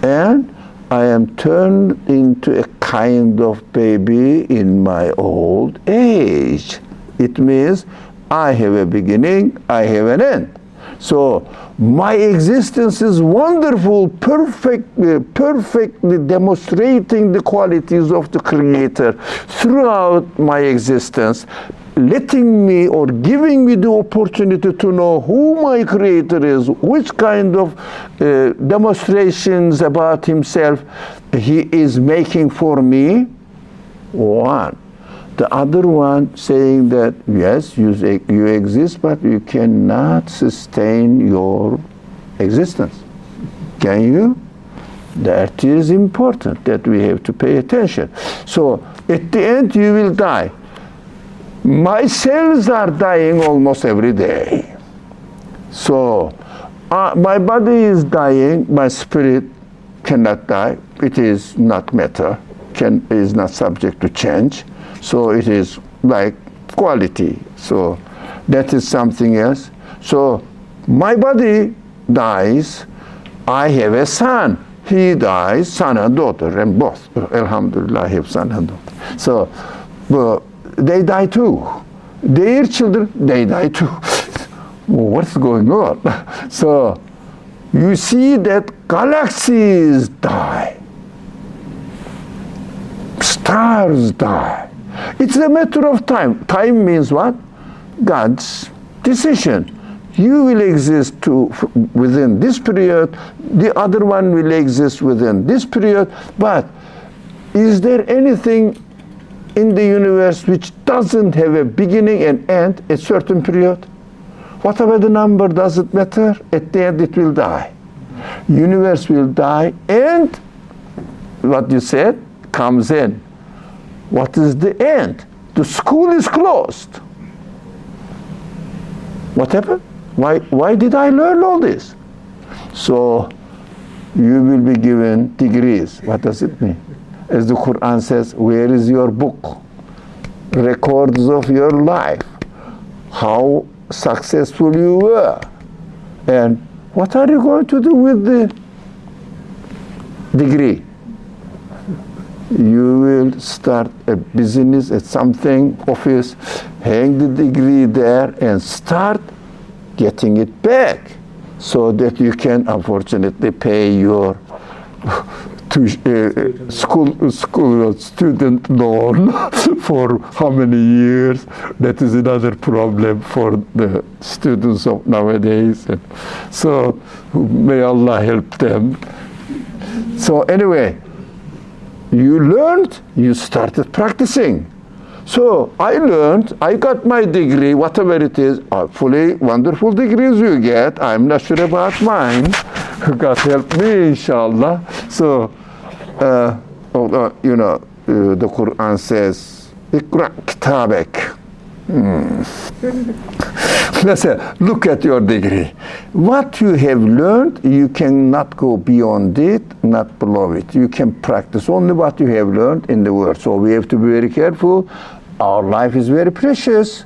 and I am turned into a kind of baby in my old age. It means I have a beginning, I have an end. So my existence is wonderful, perfectly demonstrating the qualities of the Creator throughout my existence, letting me or giving me the opportunity to know who my Creator is, which kind of demonstrations about Himself He is making for me. One. The other one saying that, yes, you exist, but you cannot sustain your existence. Can you? That is important, that we have to pay attention. So, at the end, you will die. My cells are dying almost every day. So, my body is dying, my spirit cannot die. It is not matter, is not subject to change. So it is like quality. So that is something else. So my body dies. I have a son. He dies, son and daughter, and both. Alhamdulillah, I have son and daughter. So they die too. Their children, they die too. What's going on? So you see that galaxies die. Stars die. It's a matter of time. Time means what? God's decision. You will exist within this period, the other one will exist within this period, but is there anything in the universe which doesn't have a beginning and end at a certain period? Whatever the number, doesn't matter. At the end, it will die. Universe will die, and what you said comes in. What is the end? The school is closed. What happened? Why did I learn all this? So you will be given degrees. What does it mean? As the Qur'an says, where is your book? Records of your life. How successful you were. And what are you going to do with the degree? You will start a business at something, office, hang the degree there and start getting it back so that you can unfortunately pay your school student loan for how many years. That is another problem for the students of nowadays. So may Allah help them. So anyway, you learned, you started practicing. So I learned, I got my degree, whatever it is, hopefully wonderful degrees you get. I'm not sure about mine. God help me, inshallah. So, the Qur'an says, "Iqra kitabek." Let's say, look at your degree. What you have learned, you cannot go beyond it, not below it. You can practice only what you have learned in the world. So we have to be very careful. Our life is very precious.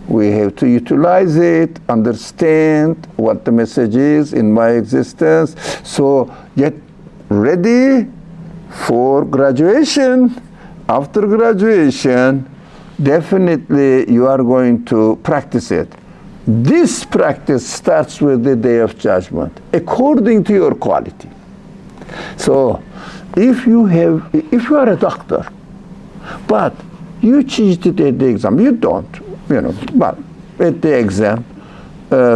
We have to utilize it, understand what the message is in my existence. So get ready for graduation. After graduation, definitely you are going to practice it. This practice starts with the day of judgment, according to your quality. So if you are a doctor, but you cheated at the exam, you don't, but at the exam,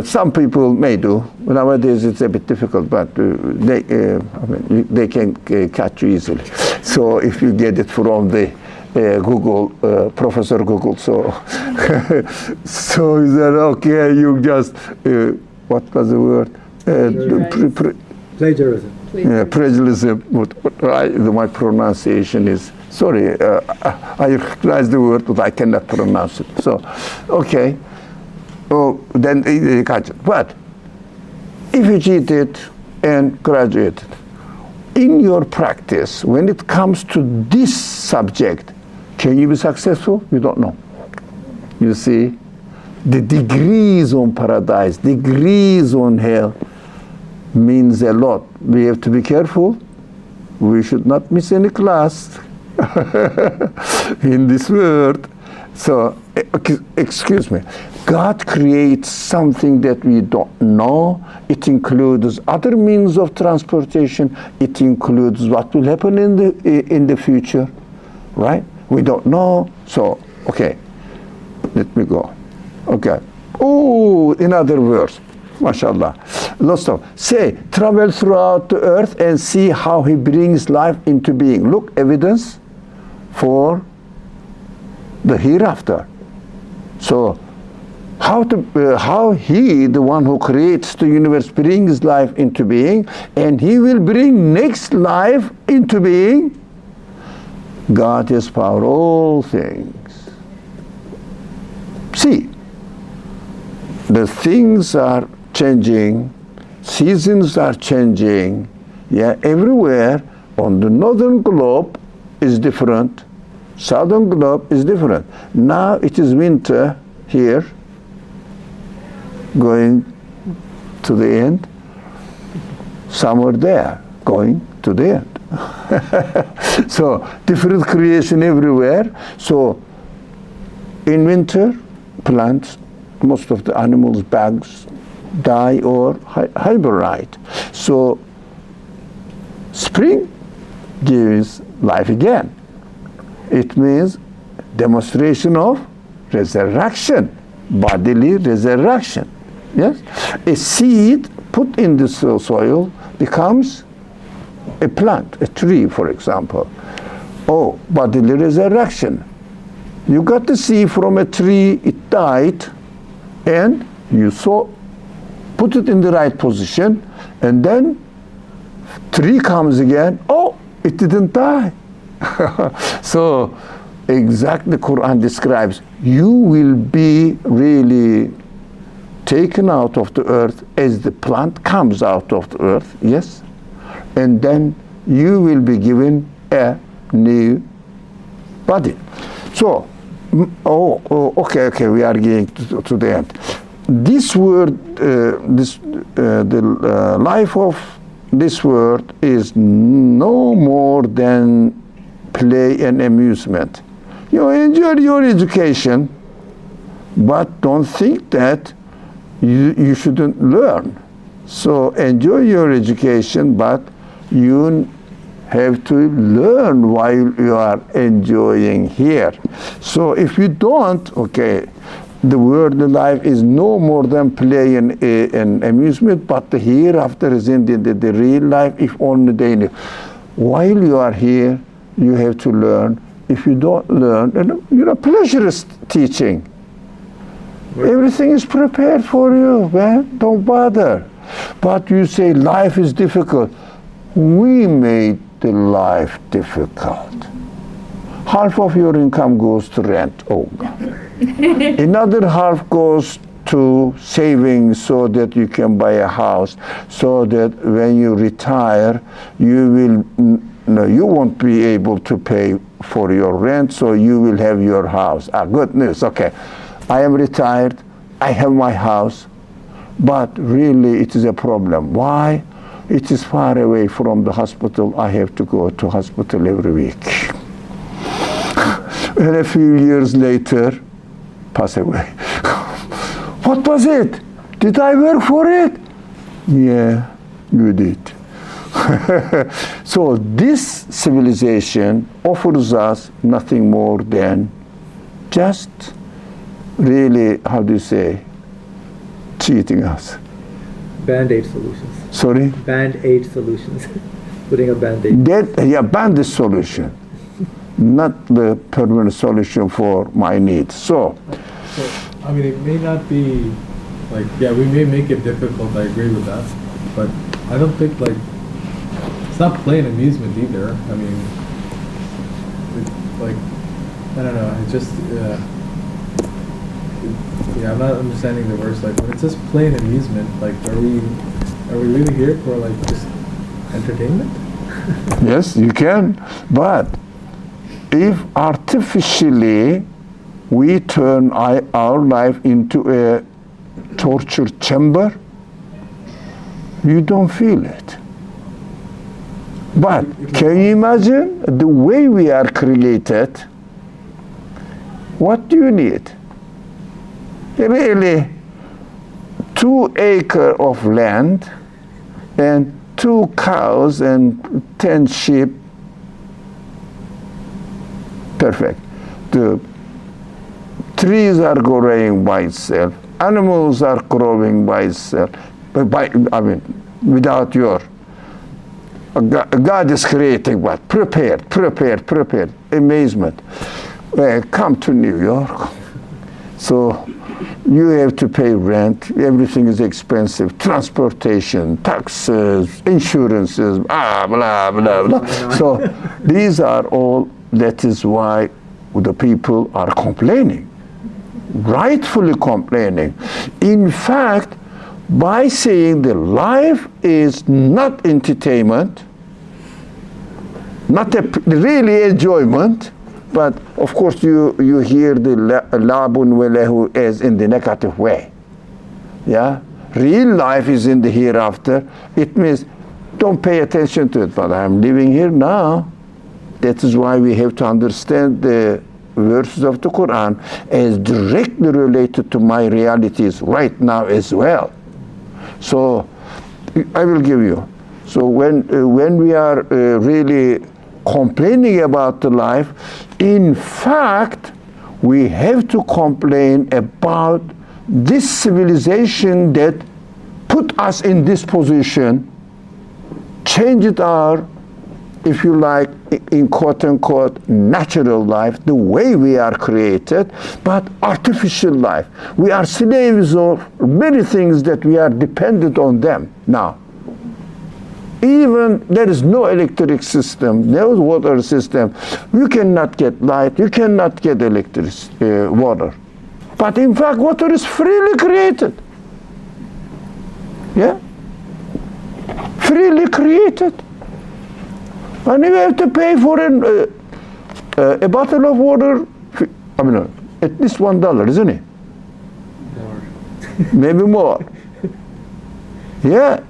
some people may do. Nowadays it's a bit difficult, but they can catch you easily. So if you get it from the Google, Professor Google, so so he said, okay, you just what was the word? Plagiarism. Plagiarism. My pronunciation is sorry. I recognize the word, but I cannot pronounce it. So, okay. Oh, then they catch it. But if you cheated and graduated, in your practice, when it comes to this subject, can you be successful? You don't know. You see, the degrees on paradise, degrees on hell means a lot. We have to be careful. We should not miss any class in this world. So, excuse me. God creates something that we don't know. It includes other means of transportation. It includes what will happen in the future, right? We don't know. So, okay, let me go. Okay. Oh, in other words, mashallah. Lots of say, travel throughout the earth and see how He brings life into being. Look, evidence for the hereafter. So, how He, the one who creates the universe, brings life into being, and He will bring next life into being. God has power all things. See, the things are changing, seasons are changing, everywhere. On the northern globe is different, southern globe is different. Now it is winter here, going to the end, summer there, going to the end. So different creation everywhere. So in winter, plants, most of the animals, bugs, die or hibernate. So spring gives life again. It means demonstration of resurrection, bodily resurrection. Yes, a seed put in the soil becomes a plant, a tree, for example. Oh, bodily resurrection. You got the seed from a tree, it died, and You put it in the right position, and then tree comes again. Oh, it didn't die. So exactly Quran describes, you will be really taken out of the earth as the plant comes out of the earth, yes, and then you will be given a new body. So, okay, we are getting to the end. This word, the life of this world is no more than play and amusement. You enjoy your education, but don't think that you shouldn't learn. So enjoy your education, but you have to learn while you are enjoying here. So if you don't, okay, the worldly life is no more than play and amusement, but the hereafter is in the real life, if only they knew. While you are here, you have to learn. If you don't learn, pleasure is teaching. Everything is prepared for you, man. Don't bother. But you say life is difficult. We made the life difficult. Half of your income goes to rent. Oh, God. Another half goes to savings so that you can buy a house, so that when you retire, you won't be able to pay for your rent, so you will have your house. Good news. Okay, I am retired. I have my house, but really it is a problem. Why? It is far away from the hospital. I have to go to hospital every week. And a few years later, pass away. What was it? Did I work for it? Yeah, you did. So this civilization offers us nothing more than just really, how do you say, cheating us. Band-aid solutions. Sorry? Band-aid solutions. Putting a Band-aid. Band-aid solution. Not the permanent solution for my needs. So, I mean, it may not be like, we may make it difficult. I agree with that, but I don't think it's not plain amusement either. I mean, I don't know. It's just I'm not understanding the verse. When it's just plain amusement, are we really here for just entertainment? Yes, you can, but if artificially we turn our life into a torture chamber, you don't feel it. But can you imagine the way we are created? What do you need? Really, 2 acres of land and 2 cows and 10 sheep. Perfect. The trees are growing by itself. Animals are growing by itself. Without your God is creating, but prepared. Amazement. Come to New York. So you have to pay rent. Everything is expensive. Transportation, taxes, insurances, blah, blah, blah, blah. So these are all. That is why the people are complaining, rightfully complaining. In fact, by saying the life is not entertainment, not a really enjoyment, but of course you hear the labun welahu as in the negative way. Yeah, real life is in the hereafter. It means don't pay attention to it, but I'm living here now. That is why we have to understand the verses of the Quran as directly related to my realities right now as well. So I will give you. So when we are really complaining about the life, in fact, we have to complain about this civilization that put us in this position, changed our if you like, in quote unquote natural life, the way we are created, but artificial life. We are slaves of many things that we are dependent on them now. Even there is no electric system, no water system. You cannot get light, you cannot get water. But in fact, water is freely created. Yeah? Freely created. And you have to pay for a bottle of water, I mean, at least $1, isn't it? More. Maybe more. Yeah.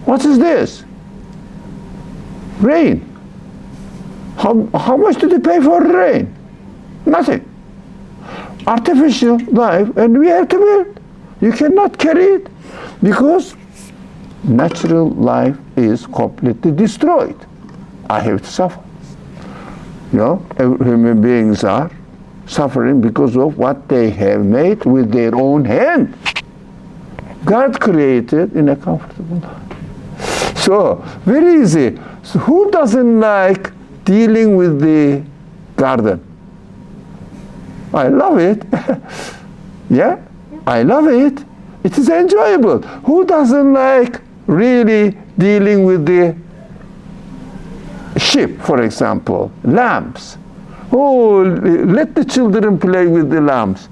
What is this? Rain. How much do they pay for rain? Nothing. Artificial life, and we have to build. You cannot carry it because natural life is completely destroyed. I have to suffer. You know, human beings are suffering because of what they have made with their own hand. God created in a comfortable life. So, very easy. So who doesn't like dealing with the garden? I love it. Yeah, I love it. It is enjoyable. Who doesn't like really dealing with the sheep, for example, lambs? Oh, let the children play with the lambs.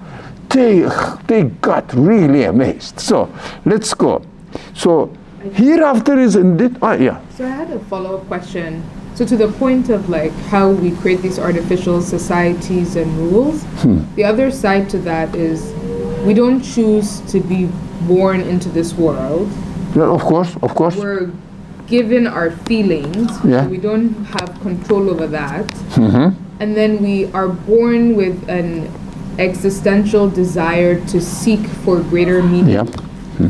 They got really amazed. So, let's go. So, hereafter is indeed, yeah. So I had a follow-up question. So to the point of like how we create these artificial societies and rules, the other side to that is we don't choose to be born into this world. Yeah, of course. We're given our feelings. Yeah. So we don't have control over that. And then we are born with an existential desire to seek for greater meaning. Yeah.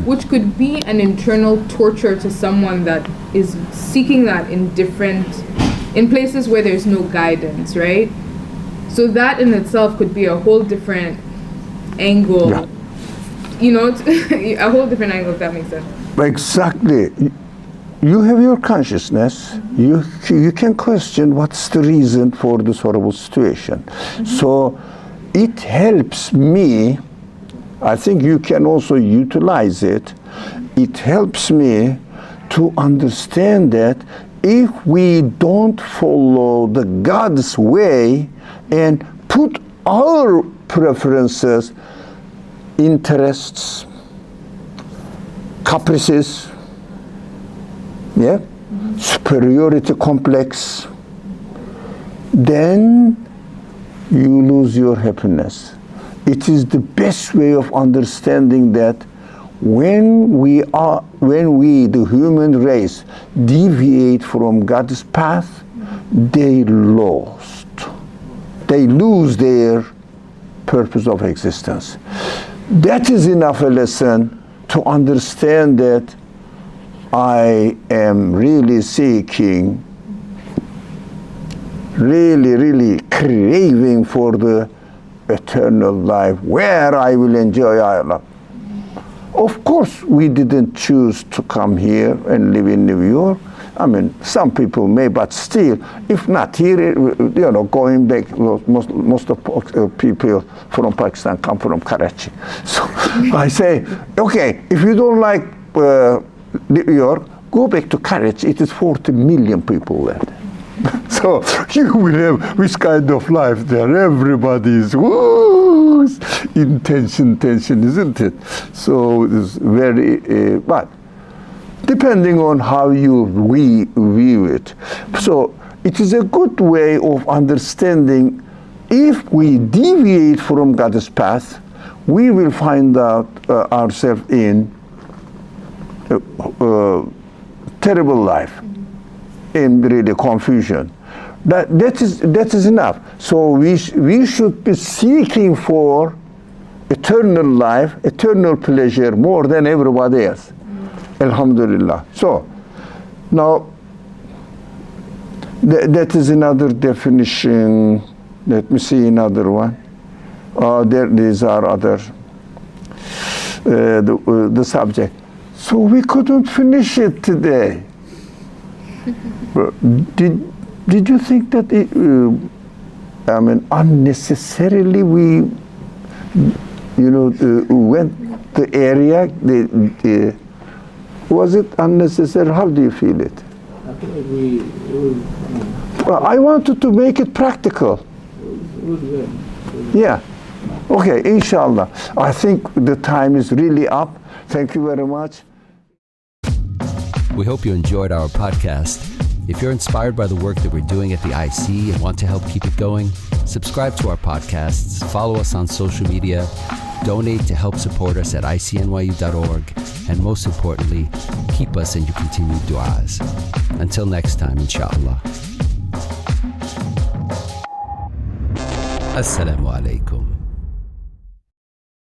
Which could be an internal torture to someone that is seeking that in places where there's no guidance, right? So that in itself could be a whole different angle, Yeah. You know, a whole different angle, if that makes sense. Exactly. You have your consciousness. You can question what's the reason for this horrible situation. So it helps me. I think you can also utilize it. It helps me to understand that if we don't follow the God's way and put our preferences, interests, caprices, yeah, superiority complex, then you lose your happiness. It is the best way of understanding that when we, the human race, deviate from God's path, they lost. They lose their purpose of existence. That is enough a lesson to understand that I am really seeking, really craving for the eternal life where I will enjoy Allah. Of course, we didn't choose to come here and live in New York. I mean, some people may, but still, if not here, you know, going back, most of people from Pakistan come from Karachi. So I say, okay, if you don't like New York, go back to Karachi. It is 40 million people there. So you will have which kind of life there? Everybody is in tension, isn't it? So it's very, but depending on how you view it. So it is a good way of understanding if we deviate from God's path, we will find out ourselves in terrible life, in really confusion. That is enough. So we should be seeking for eternal life, eternal pleasure more than everybody else. Alhamdulillah. So now that is another definition. Let me see another one. These are other the subject. So we couldn't finish it today. Did you think that unnecessarily we, went the area? Was it unnecessary? How do you feel it? I feel like Well, I wanted to make it practical. it was good. Yeah. Okay, inshallah. I think the time is really up. Thank you very much. We hope you enjoyed our podcast. If you're inspired by the work that we're doing at the IC and want to help keep it going, subscribe to our podcasts, follow us on social media, donate to help support us at icnyu.org, and most importantly, keep us in your continued du'as. Until next time, inshallah. Assalamu alaikum.